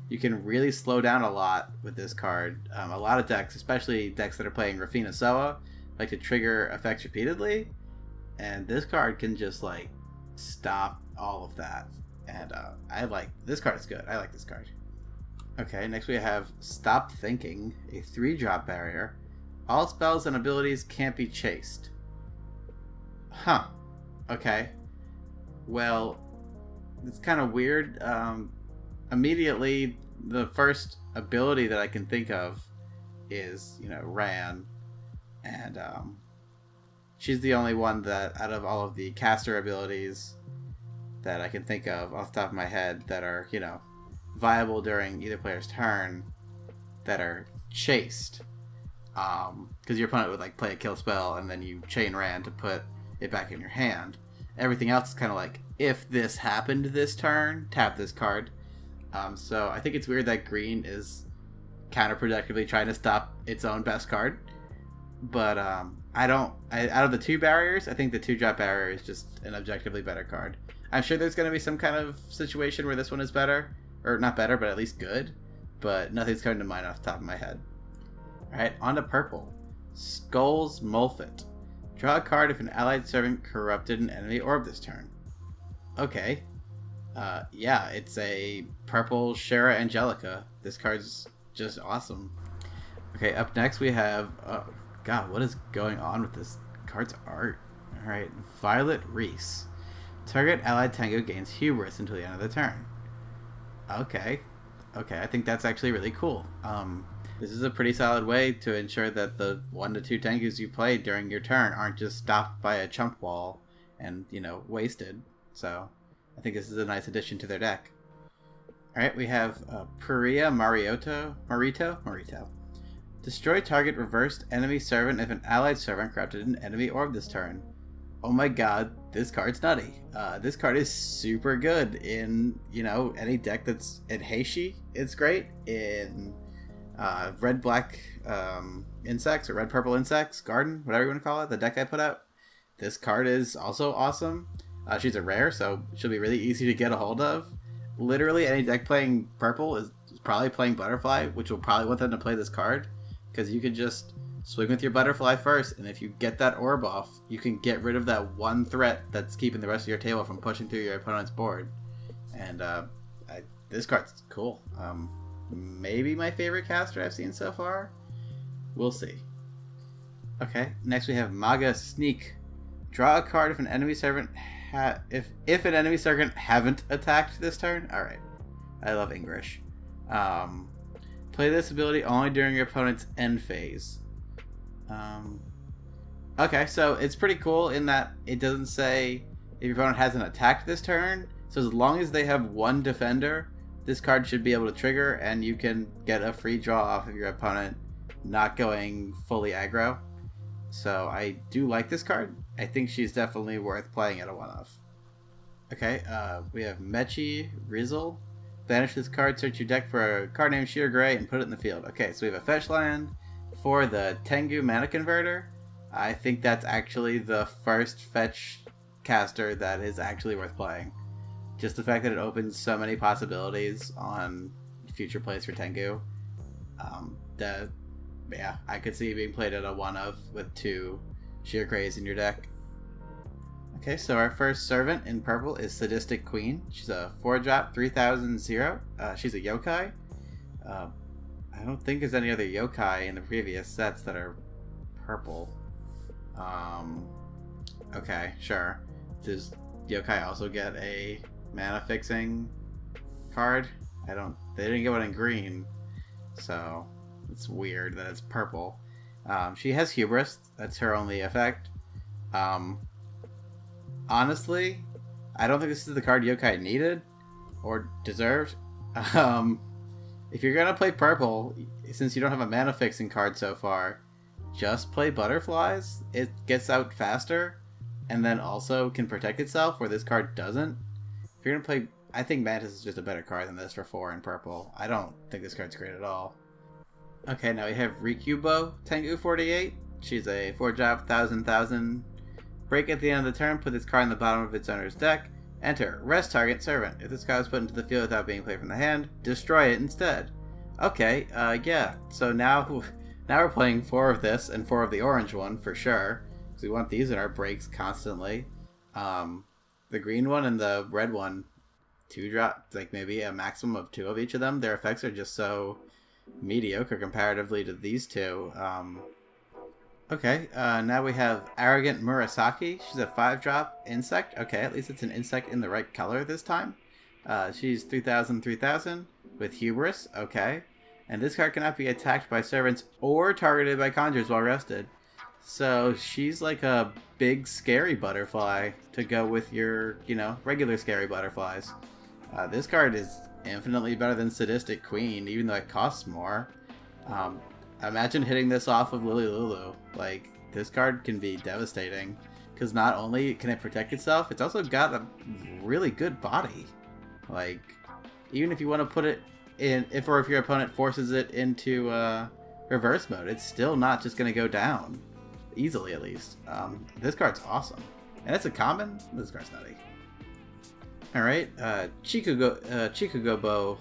Speaker 1: you can really slow down a lot with this card. A lot of decks, especially decks that are playing Rafina Soa, like to trigger effects repeatedly, and this card can just like stop all of that. And I like this card. Is good. I like this card. Okay, next we have Stop Thinking, a 3-drop barrier. All spells and abilities can't be chased. Huh. Okay. Well, it's kind of weird. Immediately, the first ability that I can think of is, Ran. And she's the only one that, out of all of the caster abilities that I can think of off the top of my head that are, viable during either player's turn, that are chased. Because your opponent would play a kill spell and then you chain Ran to put it back in your hand. Everything else is kind of like, if this happened this turn, tap this card. So I think it's weird that green is counterproductively trying to stop its own best card. But out of the 2 barriers, I think the 2-drop barrier is just an objectively better card. I'm sure there's going to be some kind of situation where this one is better, or not better, but at least good. But nothing's coming to mind off the top of my head. Alright, on to purple. Skull's Molfit. Draw a card if an allied servant corrupted an enemy orb this turn. Okay. Yeah, it's a purple Shara Angelica. This card's just awesome. Okay, up next we have... God, what is going on with this card's art? Alright, Violet Reese. Target allied tango gains hubris until the end of the turn. Okay, I think that's actually really cool. This is a pretty solid way to ensure that the 1 to 2 Tengus you play during your turn aren't just stopped by a chump wall and, wasted. So, I think this is a nice addition to their deck. Alright, we have Puria Marito. Destroy target reversed enemy servant if an allied servant corrupted an enemy orb this turn. Oh my god, this card's nutty. This card is super good in, any deck that's in Heishi. It's great. In red-black insects or red-purple insects, garden, whatever you want to call it, the deck I put out. This card is also awesome. She's a rare, so she'll be really easy to get a hold of. Literally any deck playing purple is probably playing Butterfly, which will probably want them to play this card, because you can just swing with your Butterfly first, and if you get that orb off, you can get rid of that one threat that's keeping the rest of your table from pushing through your opponent's board. And this card's cool. Maybe my favorite caster I've seen so far. We'll see. Okay, next we have Maga Sneak. Draw a card if an enemy servant if an enemy servant haven't attacked this turn. Alright. I love English. Play this ability only during your opponent's end phase. Okay, so it's pretty cool in that it doesn't say if your opponent hasn't attacked this turn. So as long as they have 1 defender, this card should be able to trigger, and you can get a free draw off of your opponent not going fully aggro. So I do like this card. I think she's definitely worth playing at a 1-off. Okay, we have Mechi Rizzle. Banish this card, search your deck for a card named Sheer Gray, and put it in the field. Okay, so we have a fetch land for the Tengu Mana Converter. I think that's actually the first fetch caster that is actually worth playing. Just the fact that it opens so many possibilities on future plays for Tengu. Yeah, I could see it being played at a 1-of with 2 Sheer Grays in your deck. Okay, so our first servant in purple is Sadistic Queen. She's a 4-drop, 3000/0. She's a yokai. I don't think there's any other yokai in the previous sets that are purple. Okay, sure. Does yokai also get a mana fixing card? They didn't get one in green, so it's weird that it's purple. She has hubris. That's her only effect. Honestly, I don't think this is the card yokai needed or deserved. If you're gonna play purple, since you don't have a mana fixing card so far, just play butterflies. It gets out faster, and then also can protect itself, where this card doesn't. If you're gonna play, I think Mantis is just a better card than this for 4 in purple. I don't think this card's great at all. Okay, now we have Rikubo Tengu 48. She's a 4-drop, 1,000. Break at the end of the turn, put this card in the bottom of its owner's deck. Enter, rest target servant. If this card is put into the field without being played from the hand, destroy it instead. Okay, yeah. So now we're playing 4 of this and 4 of the orange one for sure. Because we want these in our breaks constantly. The green one and the red one, 2-drop, like maybe a maximum of 2 of each of them. Their effects are just so mediocre comparatively to these two. Okay, now we have Arrogant Murasaki. She's a 5-drop insect. Okay, at least it's an insect in the right color this time. She's 3,000 with Hubris. Okay. And this card cannot be attacked by servants or targeted by conjures while rested. So she's like a big scary butterfly to go with your, regular scary butterflies. This card is infinitely better than Sadistic Queen, even though it costs more. Imagine hitting this off of Lily Lulu. Like, this card can be devastating, because not only can it protect itself, it's also got a really good body. Like, even if you want to put it in, if your opponent forces it into reverse mode, it's still not just going to go down. Easily, at least. This card's awesome. And it's a common? This card's nutty. Alright, Chikugobo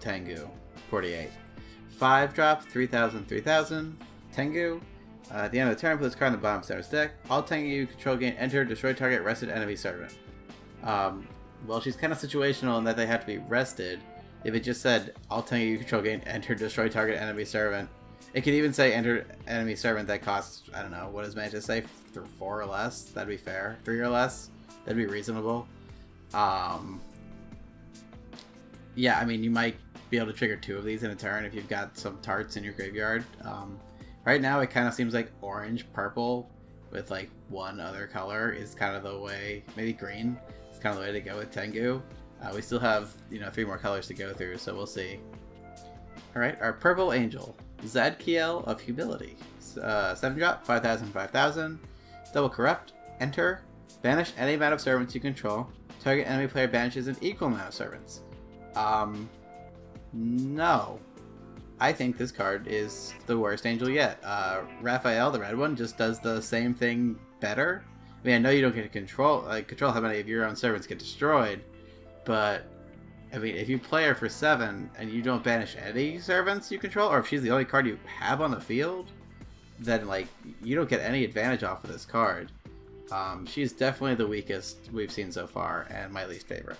Speaker 1: Tengu, 48. 5-drop, 3,000. Tengu. At the end of the turn, put this card in the bottom of Sarah's deck. All Tengu you control gain enter, destroy target rested enemy servant. Well, she's kind of situational in that they have to be rested. If it just said, all Tengu you control gain enter, destroy target enemy servant. It could even say enter enemy servant that costs, I don't know, what does Mantis say? 4 or less? That'd be fair. 3 or less? That'd be reasonable. Yeah, I mean, you might be able to trigger 2 of these in a turn if you've got some tarts in your graveyard. Right now, it kind of seems like orange-purple with, like, one other color is kind of the way, maybe green is kind of the way to go with Tengu. We still have, 3 more colors to go through, so we'll see. Alright, our Purple Angel, Zadkiel of Humility. 7-drop, 5,000. Double Corrupt, enter, banish any amount of servants you control. Target enemy player banishes an equal amount of servants. No. I think this card is the worst angel yet. Raphael, the red one, just does the same thing better. I mean, I know you don't get to control how many of your own servants get destroyed, but I mean, if you play her for 7 and you don't banish any servants you control, or if she's the only card you have on the field, then like you don't get any advantage off of this card. She's definitely the weakest we've seen so far, and my least favorite.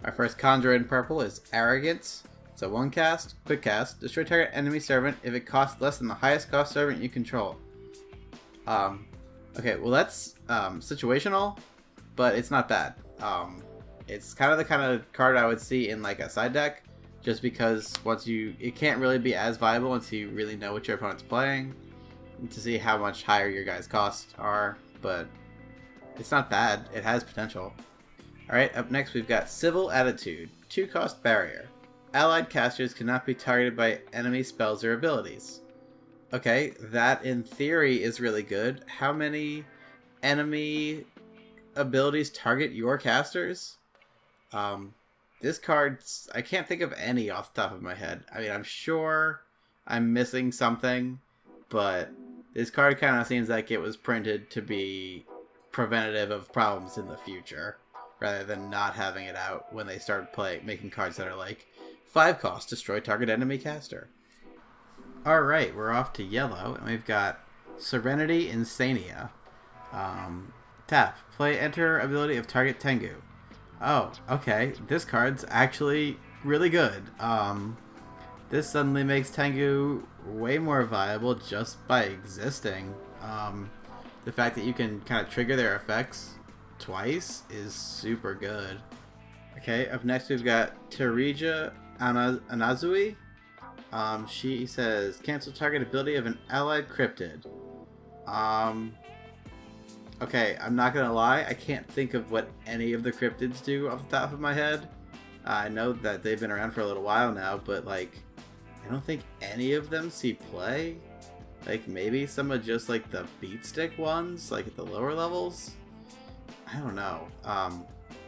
Speaker 1: Our first Conjurer in purple is Arrogance. It's a 1-cast, quick cast, destroy target enemy servant if it costs less than the highest cost servant you control. Okay, well that's situational, but it's not bad. It's kind of the kind of card I would see in like a side deck, just because it can't really be as viable until you really know what your opponent's playing, to see how much higher your guys' costs are, but it's not bad. It has potential. Alright, up next we've got Civil Attitude, 2-cost barrier. Allied casters cannot be targeted by enemy spells or abilities. Okay, that in theory is really good. How many enemy abilities target your casters? This card, I can't think of any off the top of my head. I mean, I'm sure I'm missing something, but this card kind of seems like it was printed to be preventative of problems in the future, rather than not having it out when they start making cards that are like 5 cost, destroy target enemy caster. Alright, we're off to yellow, and we've got Serenity Insania. Tap, play enter ability of target Tengu. Oh, okay, this card's actually really good. This suddenly makes Tengu way more viable just by existing. The fact that you can kind of trigger their effects twice is super good. Okay, up next we've got Terija Anazui. She says, cancel target ability of an allied cryptid. Okay, I'm not gonna lie, I can't think of what any of the cryptids do off the top of my head. I know that they've been around for a little while now, but like, I don't think any of them see play. Like, maybe some of just like the beatstick ones, like at the lower levels? I don't know.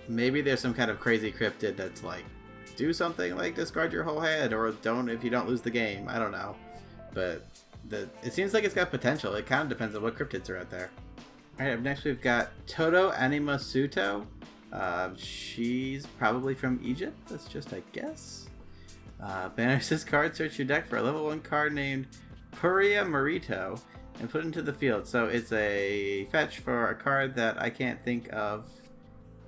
Speaker 1: Maybe there's some kind of crazy cryptid that's like do something like discard your whole hand, or don't if you don't lose the game. I don't know. But it seems like it's got potential. It kind of depends on what cryptids are out there. Alright, up next we've got Toto Anima Suto. She's probably from Egypt. That's just a guess. Banish this card, search your deck for a level 1 card named Puria Marito, and put it into the field. So it's a fetch for a card that I can't think of.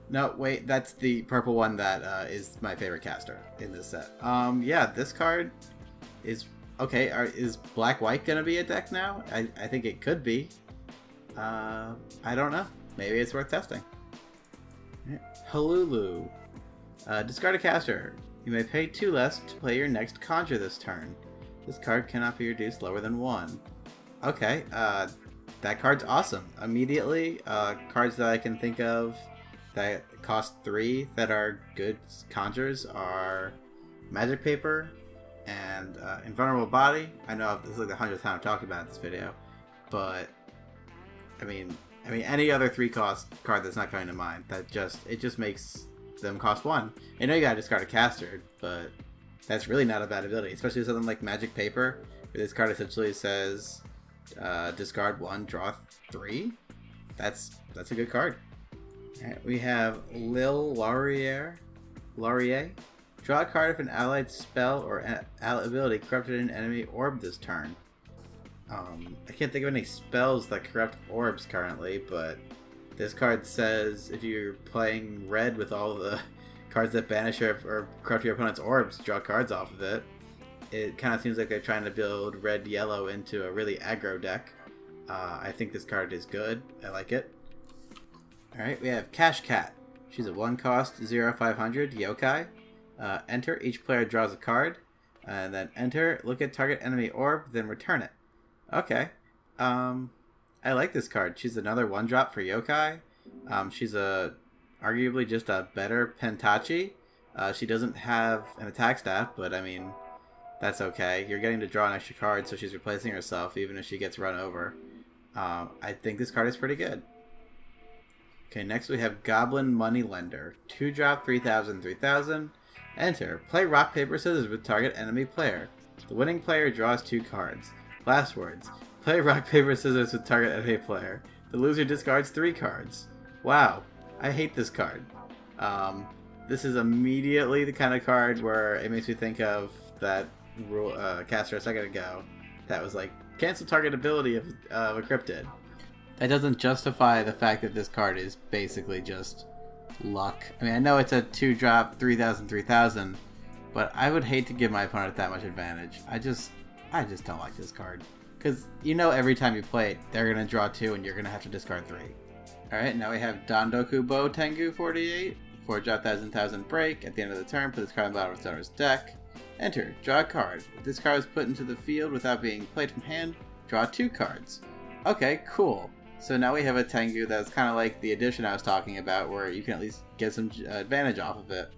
Speaker 1: No, wait, that's the purple one that is my favorite caster in this set. Yeah, this card is... Okay, is black-white going to be a deck now? I think it could be. I don't know. Maybe it's worth testing. Halulu. Discard a caster. You may pay 2 less to play your next conjure this turn. This card cannot be reduced lower than 1. Okay, that card's awesome. Immediately, cards that I can think of that cost 3 that are good conjures are Magic Paper and Invulnerable Body. I know this is like the 100th time I've talked about this video, but I mean any other 3-cost card that's not coming to mind, it just makes them cost 1. I know you gotta discard a caster, but that's really not a bad ability, especially something like Magic Paper, where this card essentially says discard 1, draw 3. That's a good card. Alright, we have Lil Laurier. Draw a card if an allied spell or ability corrupted an enemy orb this turn. I can't think of any spells that corrupt orbs currently, but this card says if you're playing red with all the cards that banish or corrupt your opponent's orbs, draw cards off of it. It kind of seems like they're trying to build red-yellow into a really aggro deck. I think this card is good. I like it. Alright, we have Cash Cat. She's a 1-cost 0/500 yokai. Enter, each player draws a card, and then enter, look at target enemy orb, then return it. Okay. I like this card. She's another 1-drop for yokai. She's arguably just a better Pentachi. She doesn't have an attack stat, but I mean, that's okay. You're getting to draw an extra card, so she's replacing herself even if she gets run over. I think this card is pretty good. Okay, next we have Goblin Moneylender. 2-drop, 3,000. Enter. Play rock, paper, scissors with target enemy player. The winning player draws 2 cards. Last words. Play rock, paper, scissors with target enemy player. The loser discards 3 cards. Wow. I hate this card. This is immediately the kind of card where it makes me think of that caster a second ago. That was like, cancel target ability of a cryptid. That doesn't justify the fact that this card is basically just luck. I mean, I know it's a 2-drop, 3,000, but I would hate to give my opponent that much advantage. I just don't like this card. Because you know every time you play it, they're going to draw 2 and you're going to have to discard 3. Alright, now we have Dandokubo Tengu 48. 4-drop, 1,000 break. At the end of the turn, put this card on the bottom of its owner's deck. Enter. Draw a card. If this card is put into the field without being played from hand, draw 2 cards. Okay, cool. So now we have a Tengu that's kind of like the edition I was talking about, where you can at least get some advantage off of it.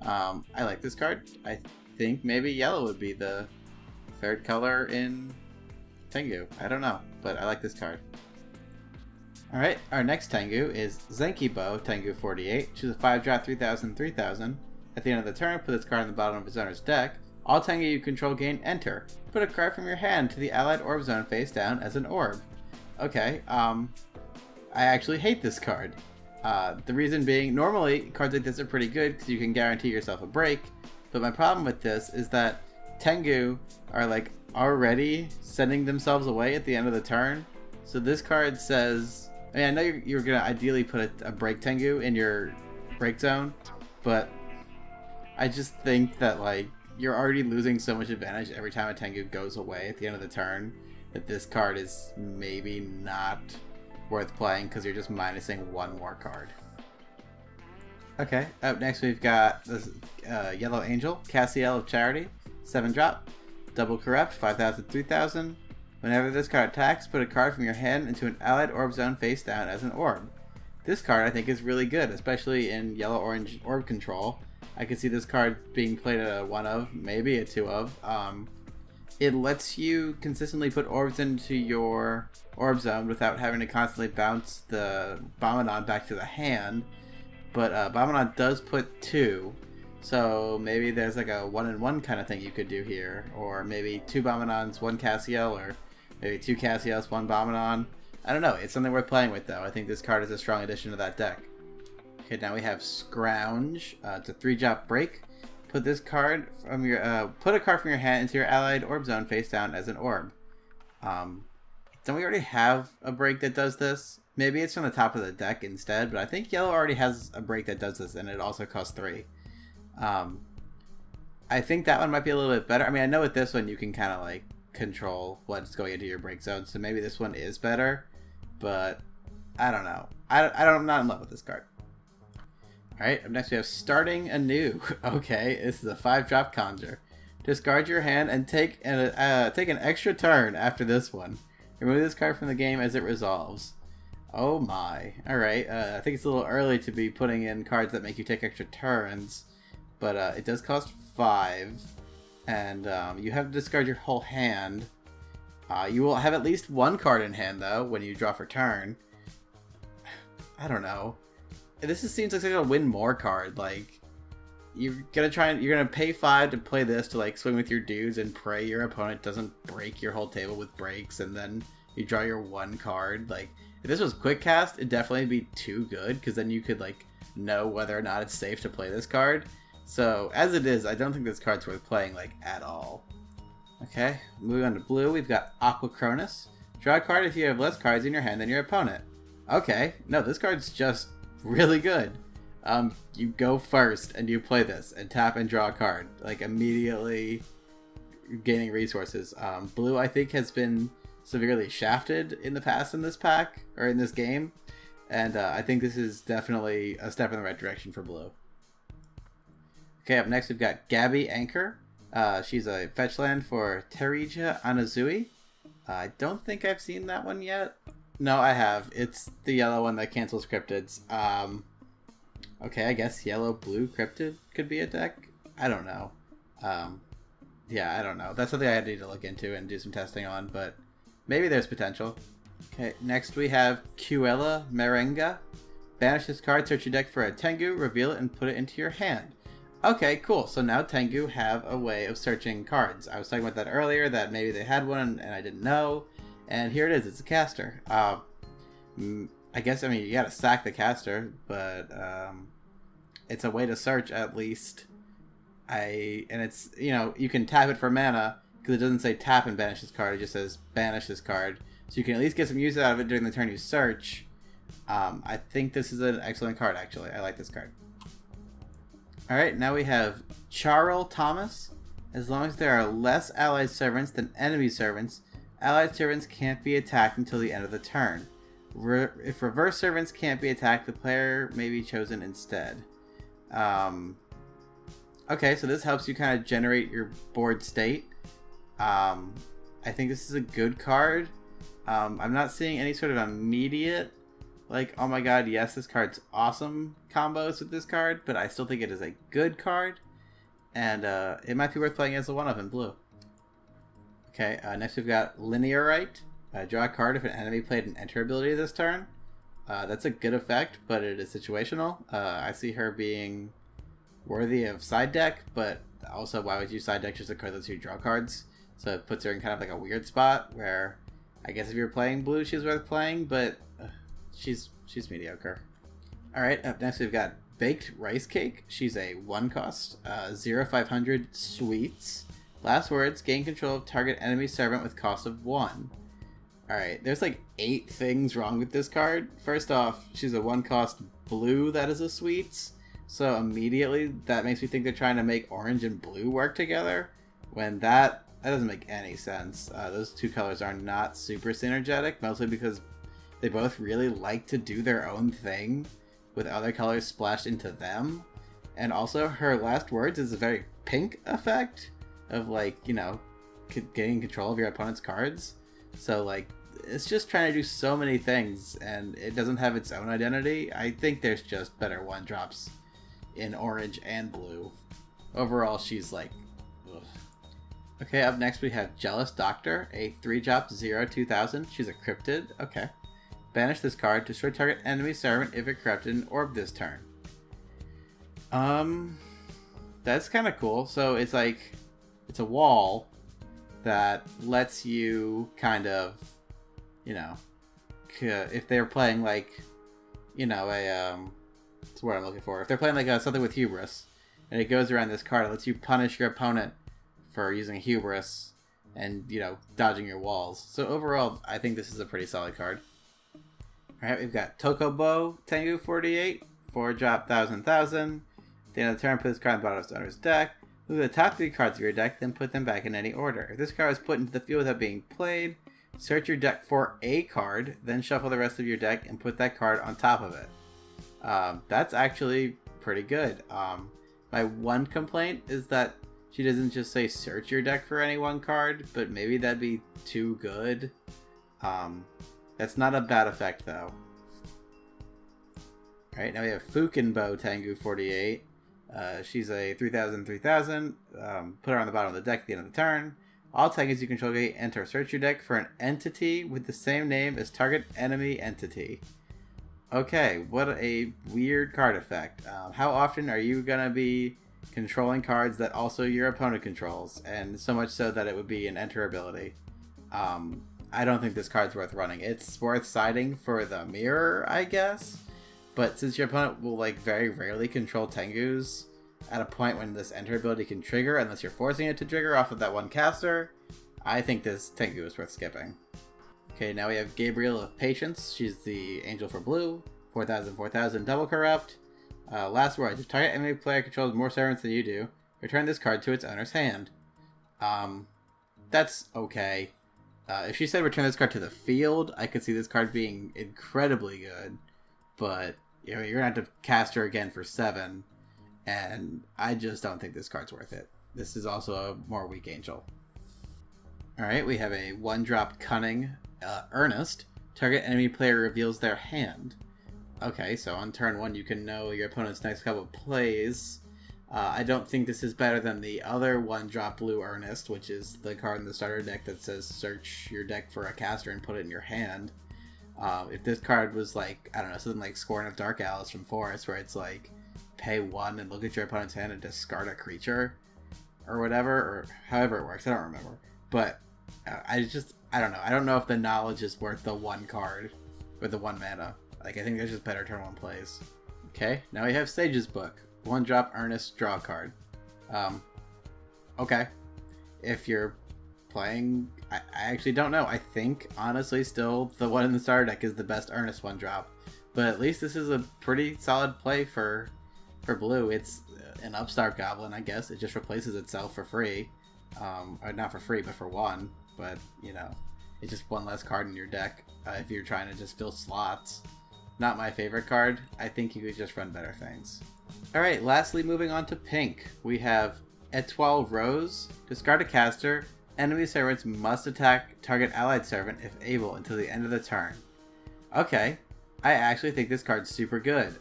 Speaker 1: I like this card. I think maybe yellow would be the 3rd color in Tengu. I don't know, but I like this card. Alright, our next Tengu is Zenkibo Tengu 48. She's a 5-drop, 3,000. At the end of the turn, put this card on the bottom of his owner's deck. All Tengu you control gain enter. Put a card from your hand to the allied orb zone face down as an orb. Okay, I actually hate this card. The reason being, normally cards like this are pretty good because you can guarantee yourself a break, but my problem with this is that Tengu are like already sending themselves away at the end of the turn. So this card says, I mean, I know you're going to ideally put a break Tengu in your break zone, but I just think that like you're already losing so much advantage every time a Tengu goes away at the end of the turn that this card is maybe not worth playing because you're just minusing 1 more card. Okay, up next we've got this Yellow Angel, Cassiel of Charity, 7-drop, double corrupt, 5,000, 3,000. Whenever this card attacks, put a card from your hand into an allied orb zone face down as an orb. This card I think is really good, especially in yellow-orange orb control. I could see this card being played at a 1 of, maybe a 2 of. It lets you consistently put orbs into your orb zone without having to constantly bounce the Bombadon back to the hand. But Bombadon does put 2, So maybe there's like a 1-in-1 kind of thing you could do here. Or maybe 2 Bominons, 1 Cassiel, or maybe 2 Cassiels, 1 Bominon. I don't know. It's something worth playing with, though. I think this card is a strong addition to that deck. Okay, now we have Scrounge. It's a 3-drop break. Put this card from your put a card from your hand into your allied orb zone face down as an orb. Don't we already have a break that does this? Maybe it's from the top of the deck instead, but I think yellow already has a break that does this, and it also costs 3. I think that one might be a little bit better. I mean, I know with this one you can kind of like control what's going into your break zone, so maybe this one is better, but I don't know. I'm not in love with this card. Alright, up next we have Starting Anew. Okay, this is a 5-drop conjure. Discard your hand and take an extra turn after this one. Remove this card from the game as it resolves. Oh my. Alright, I think it's a little early to be putting in cards that make you take extra turns, but it does cost 5, and you have to discard your whole hand. You will have at least 1 card in hand, though, when you draw for turn. I don't know. This just seems like a win more card. Like, you're gonna pay 5 to play this to like swing with your dudes and pray your opponent doesn't break your whole table with breaks, and then you draw your 1 card. Like, if this was quick cast, it'd definitely be too good, because then you could like know whether or not it's safe to play this card. So as it is, I don't think this card's worth playing like at all. Okay, moving on to blue, we've got Aquacronus. Draw a card if you have less cards in your hand than your opponent. Okay, no, this card's just really good. You go first and you play this and tap and draw a card, like immediately gaining resources. Blue, I think, has been severely shafted in the past in this pack, or in this game, and I think this is definitely a step in the right direction for blue. Okay, up next we've got Gabby Anchor. She's a fetch land for Terija Anazui. I don't think I've seen that one yet. No, I have. It's the yellow one that cancels cryptids. Okay, I guess yellow-blue cryptid could be a deck? I don't know. Yeah, I don't know. That's something I need to look into and do some testing on, but maybe there's potential. Okay, next we have Cuella Merenga. Banish this card, search your deck for a Tengu, reveal it, and put it into your hand. Okay, cool. So now Tengu have a way of searching cards. I was talking about that earlier, that maybe they had one and I didn't know. And here it is. It's a caster. I guess, I mean, you gotta sack the caster, but it's a way to search at least. And it's, you know, you can tap it for mana, because it doesn't say tap and banish this card, it just says banish this card. So you can at least get some use out of it during the turn you search. I think this is an excellent card, actually. I like this card. Alright, now we have Charles Thomas. As long as there are less allied servants than enemy servants, allied servants can't be attacked until the end of the turn. If reverse servants can't be attacked, the player may be chosen instead. Okay, so this helps you kind of generate your board state. I think this is a good card. I'm not seeing any sort of immediate, like, oh my god, yes, this card's awesome combos with this card, but I still think it is a good card, and it might be worth playing as a one-of in blue. Okay, next we've got Linearite. Draw a card if an enemy played an enter ability this turn. That's a good effect, but it is situational. I see her being worthy of side deck, but also why would you side deck just a card that lets you draw cards? So it puts her in kind of like a weird spot where I guess if you're playing blue, she's worth playing, but she's mediocre. Alright, up next we've got Baked Rice Cake. She's a 1-cost, 0/500 sweets. Last words, gain control of target enemy servant with cost of 1. Alright, there's like 8 things wrong with this card. First off, she's a 1-cost blue that is a sweets. So immediately that makes me think they're trying to make orange and blue work together, when that doesn't make any sense. Those two colors are not super synergetic, mostly because they both really like to do their own thing with other colors splashed into them. And also her last words is a very pink effect of, like, you know, getting control of your opponent's cards. So like, it's just trying to do so many things and it doesn't have its own identity. I think there's just better 1-drops in orange and blue. Overall, she's like, ugh. Okay, up next we have Jealous Doctor, a 3-drop 0/2000. She's a cryptid. Okay. Banish this card, destroy target enemy servant if it corrupted an orb this turn. That's kind of cool. So it's like, it's a wall that lets you kind of, you know, if they're playing like, you know, that's what I'm looking for. If they're playing like something with hubris, and it goes around this card, it lets you punish your opponent for using hubris and, you know, dodging your walls. So overall, I think this is a pretty solid card. Alright, we've got Tokobo Tengu 48, 4-drop 1000,000. At the end of the turn, put this card in the bottom of the owner's deck. Move the top 3 cards of your deck, then put them back in any order. If this card was put into the field without being played, search your deck for a card, then shuffle the rest of your deck and put that card on top of it. That's actually pretty good. My one complaint is that she doesn't just say search your deck for any one card, but maybe that'd be too good. That's not a bad effect, though. Alright, now we have Fukinbo Tengu 48. She's a 3000, 3000. Put her on the bottom of the deck at the end of the turn. All Tengus you control enter search your deck for an entity with the same name as target enemy entity. Okay, what a weird card effect. How often are you going to be controlling cards that also your opponent controls? And so much so that it would be an enter ability. I don't think this card's worth running. It's worth siding for the mirror, I guess. But since your opponent will like very rarely control Tengus at a point when this enter ability can trigger, unless you're forcing it to trigger off of that one caster, I think this Tengu is worth skipping. Okay, now we have Gabriel of Patience. She's the Angel for Blue. 4000, 4000, double corrupt. Last words. If target enemy player controls more servants than you do, return this card to its owner's hand. That's okay. If she said return this card to the field, I could see this card being incredibly good. But, you know, you're going to have to cast her again for 7. And I just don't think this card's worth it. This is also a more weak Angel. Alright, we have a 1-drop Cunning Earnest. Target enemy player reveals their hand. Okay, so on turn 1 you can know your opponent's next couple of plays. I don't think this is better than the other 1-drop Blue Earnest, which is the card in the starter deck that says search your deck for a caster and put it in your hand. If this card was like, I don't know, something like Scorn of Dark Alice from Forest, where it's like, pay 1 and look at your opponent's hand and discard a creature, or whatever, or however it works, I don't remember. But, I don't know. I don't know if the knowledge is worth the 1 card, with the 1 mana. Like, I think there's just better turn 1 plays. Okay, now we have Sage's Book. 1-drop Earnest, draw a card. Okay. If you're playing, I actually don't know. I think, honestly, still the one in the starter deck is the best Earnest 1-drop. But at least this is a pretty solid play for blue. It's an Upstart Goblin, I guess. It just replaces itself for free. Or not for free, but for 1. But, you know, it's just 1 less card in your deck if you're trying to just fill slots. Not my favorite card. I think you could just run better things. Alright, lastly, moving on to pink. We have Etoile Rose. Discard a caster. Enemy servants must attack target allied servant if able until the end of the turn. Okay, I actually think this card's super good.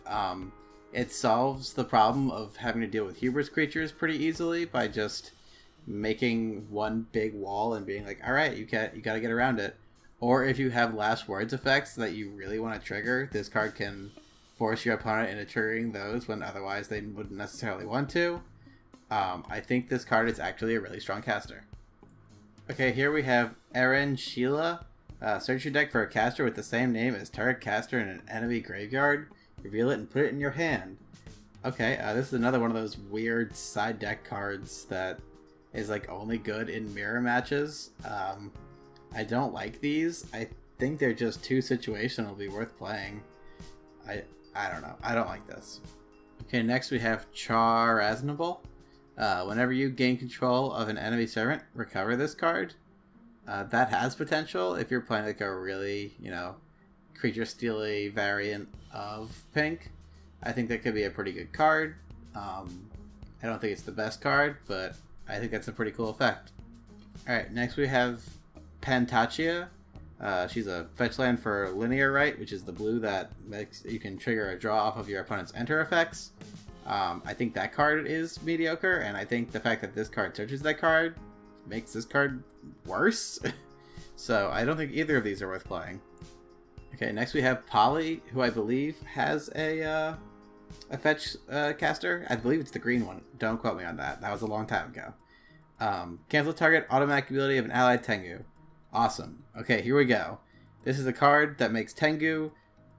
Speaker 1: It solves the problem of having to deal with hubris creatures pretty easily by just making 1 big wall and being like, alright, you gotta get around it. Or if you have last words effects that you really want to trigger, this card can force your opponent into triggering those when otherwise they wouldn't necessarily want to. I think this card is actually a really strong caster. Okay, here we have Eren Sheila. Search your deck for a caster with the same name as target caster in an enemy graveyard. Reveal it and put it in your hand. Okay, this is another one of those weird side deck cards that is like only good in mirror matches. I don't like these. I think they're just too situational to be worth playing. I don't know. I don't like this. Okay, next we have Charaznable. Whenever you gain control of an enemy servant, recover this card. That has potential if you're playing like a really, you know, creature stealy variant of pink. I think that could be a pretty good card. I don't think it's the best card, but I think that's a pretty cool effect. Alright, next we have Pantachia. She's a fetch land for Linear Right, which is the blue that makes you can trigger a draw off of your opponent's enter effects. I think that card is mediocre, and I think the fact that this card searches that card makes this card worse. So I don't think either of these are worth playing. Okay, next we have Polly, who I believe has a a fetch caster. I believe it's the green one. Don't quote me on that. That was a long time ago. Cancel target automatic ability of an allied Tengu. Awesome. Okay, here we go. This is a card that makes Tengu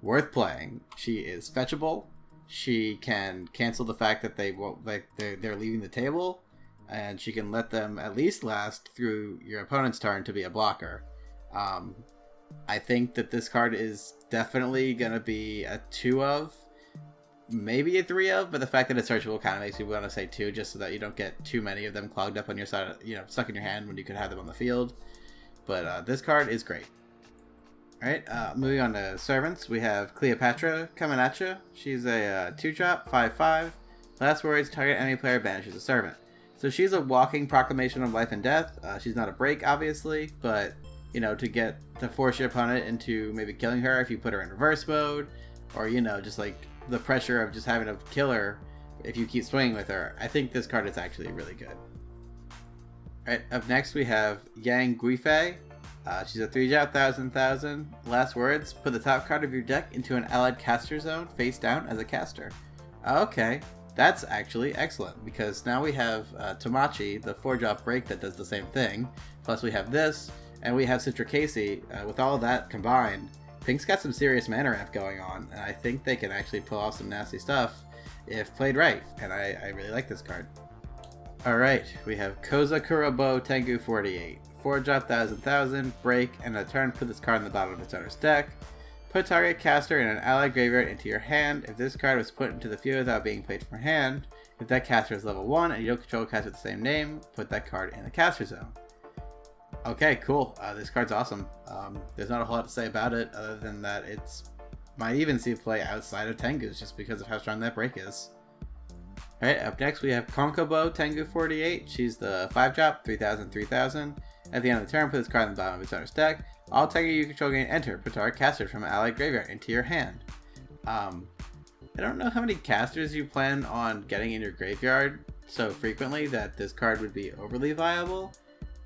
Speaker 1: worth playing. She is fetchable. She can cancel the fact that they're leaving the table, and she can let them at least last through your opponent's turn to be a blocker. I think that this card is definitely going to be a 2 of, maybe a 3 of, but the fact that it's searchable kind of makes me want to say 2, just so that you don't get too many of them clogged up on your side, stuck in your hand when you could have them on the field. But this card is great. Alright, moving on to servants, we have Cleopatra coming at you. She's a 2-drop, 5/5. Last words, target enemy player banishes a servant. So she's a walking proclamation of life and death. She's not a break, obviously, but, to force your opponent into maybe killing her if you put her in reverse mode, or, just like the pressure of just having to kill her if you keep swinging with her. I think this card is actually really good. Alright, up next we have Yang Guifei. She's a 3-drop, 1,000. Last words, put the top card of your deck into an allied caster zone face down as a caster. Okay, that's actually excellent, because now we have Tomachi, the 4-drop break that does the same thing. Plus we have this, and we have Citricasi. With all of that combined, Pink's got some serious mana ramp going on, and I think they can actually pull off some nasty stuff if played right, and I really like this card. Alright, we have Koza Kurobo Tengu 48. 4-drop, 1,000, break, and a turn put this card in the bottom of its owner's deck. Put target caster in an allied graveyard into your hand. If this card was put into the field without being played from your hand, if that caster is level 1 and you don't control a caster with the same name, put that card in the caster zone. Okay, cool. This card's awesome. There's not a whole lot to say about it, other than that might even see play outside of Tengu's just because of how strong that break is. Alright, up next we have Konkobo Tengu 48. She's the 5-drop, 3,000. At the end of the turn, put this card in the bottom of its owner's deck. All Tengu you control gain enter. Put target caster from an allied graveyard into your hand. I don't know how many casters you plan on getting in your graveyard so frequently that this card would be overly viable.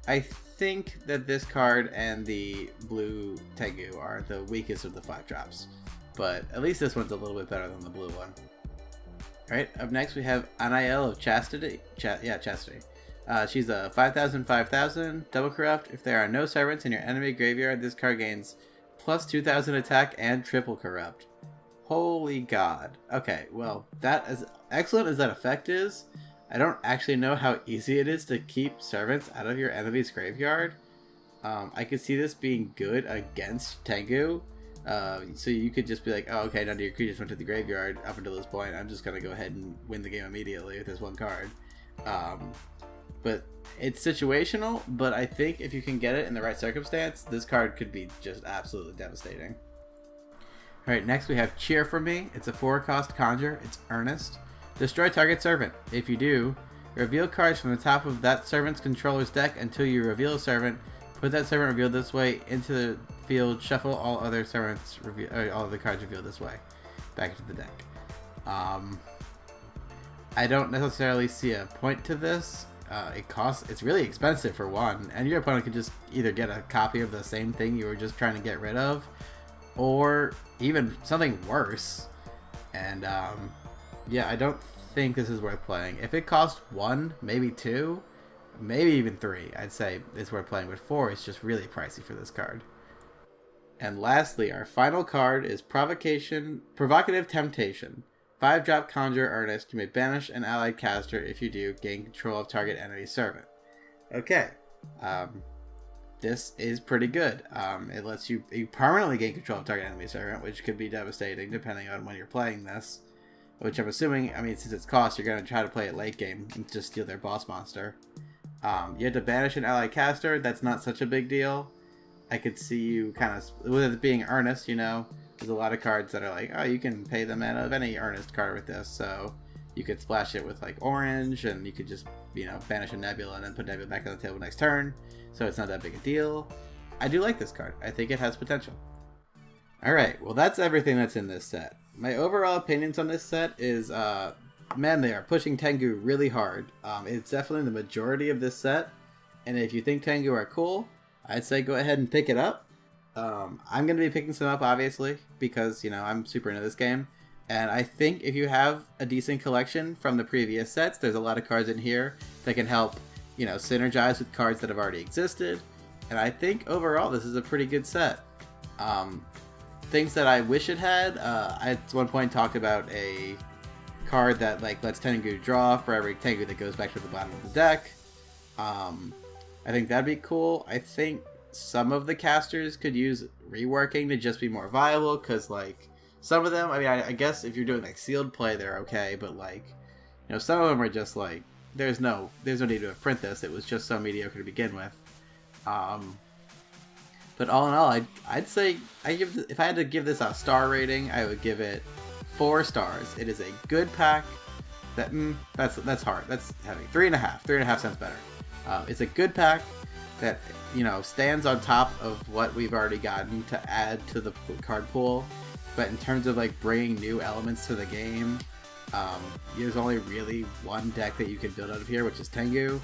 Speaker 1: I think that this card and the blue Tengu are the weakest of the 5-drops. But at least this one's a little bit better than the blue one. Alright, up next we have Anael of Chastity. Chastity. She's a 5,000, double corrupt. If there are no servants in your enemy graveyard, this card gains plus 2,000 attack and triple corrupt. Holy god. Okay, well, that as excellent as that effect is, I don't actually know how easy it is to keep servants out of your enemy's graveyard. I could see this being good against Tengu. So you could just be like, oh, okay, none of your creatures went to the graveyard up until this point. I'm just going to go ahead and win the game immediately with this one card. But it's situational, but I think if you can get it in the right circumstance, this card could be just absolutely devastating. Alright, next we have Cheer for Me. It's a 4-cost conjure. It's Earnest. Destroy target servant. If you do, reveal cards from the top of that servant's controller's deck until you reveal a servant. Put that servant revealed this way into the field. Shuffle all other servants, all of the cards revealed this way back into the deck. I don't necessarily see a point to this. It's really expensive for one, and your opponent could just either get a copy of the same thing you were just trying to get rid of, or even something worse. And yeah, I don't think this is worth playing. If it cost 1, maybe 2, maybe even 3, I'd say it's worth playing, but 4 is just really pricey for this card. And lastly, our final card is Provocative Temptation. 5-drop conjure Earnest. You may banish an allied caster. If you do, gain control of target enemy servant. Okay. This is pretty good. It lets you permanently gain control of target enemy servant, which could be devastating depending on when you're playing this. Which I'm assuming, since it's cost, you're going to try to play it late game and just steal their boss monster. You have to banish an allied caster. That's not such a big deal. I could see you kind of, with it being Earnest, there's a lot of cards that are like, oh, you can pay the mana of any Earnest card with this. So you could splash it with like orange, and you could just, banish a Nebula and then put Nebula back on the table next turn. So it's not that big a deal. I do like this card. I think it has potential. Alright, well that's everything that's in this set. My overall opinions on this set is, man, they are pushing Tengu really hard. It's definitely the majority of this set. And if you think Tengu are cool, I'd say go ahead and pick it up. I'm going to be picking some up, obviously, because, I'm super into this game. And I think if you have a decent collection from the previous sets, there's a lot of cards in here that can help, you know, synergize with cards that have already existed. And I think overall this is a pretty good set. Things that I wish it had, I at one point talked about a card that like lets Tengu draw for every Tengu that goes back to the bottom of the deck. I think that'd be cool. I think some of the casters could use reworking to just be more viable, because like some of them, I mean, I guess if you're doing like sealed play, they're okay, but like, you know, some of them are just like, there's no need to print this. It was just so mediocre to begin with. But all in all, I'd say if I had to give this a star rating, I would give it 4 stars. It is a good pack. That's hard. That's heavy. 3.5. 3.5 cents better. It's a good pack that, you know, stands on top of what we've already gotten to add to the card pool. But in terms of like bringing new elements to the game, there's only really one deck that you can build out of here, which is Tengu.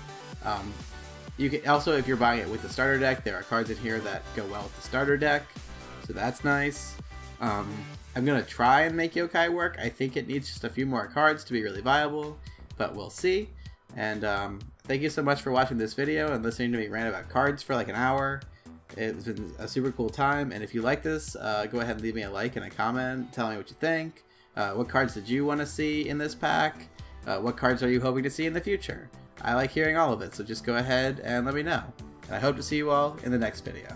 Speaker 1: You can also, if you're buying it with the starter deck, there are cards in here that go well with the starter deck, so that's nice. I'm gonna try and make Yokai work. I think it needs just a few more cards to be really viable, but we'll see. And thank you so much for watching this video and listening to me rant about cards for like an hour. It's been a super cool time, and if you like this, go ahead and leave me a like and a comment, tell me what you think. What cards did you want to see in this pack? What cards are you hoping to see in the future? I like hearing all of it, so just go ahead and let me know. And I hope to see you all in the next video.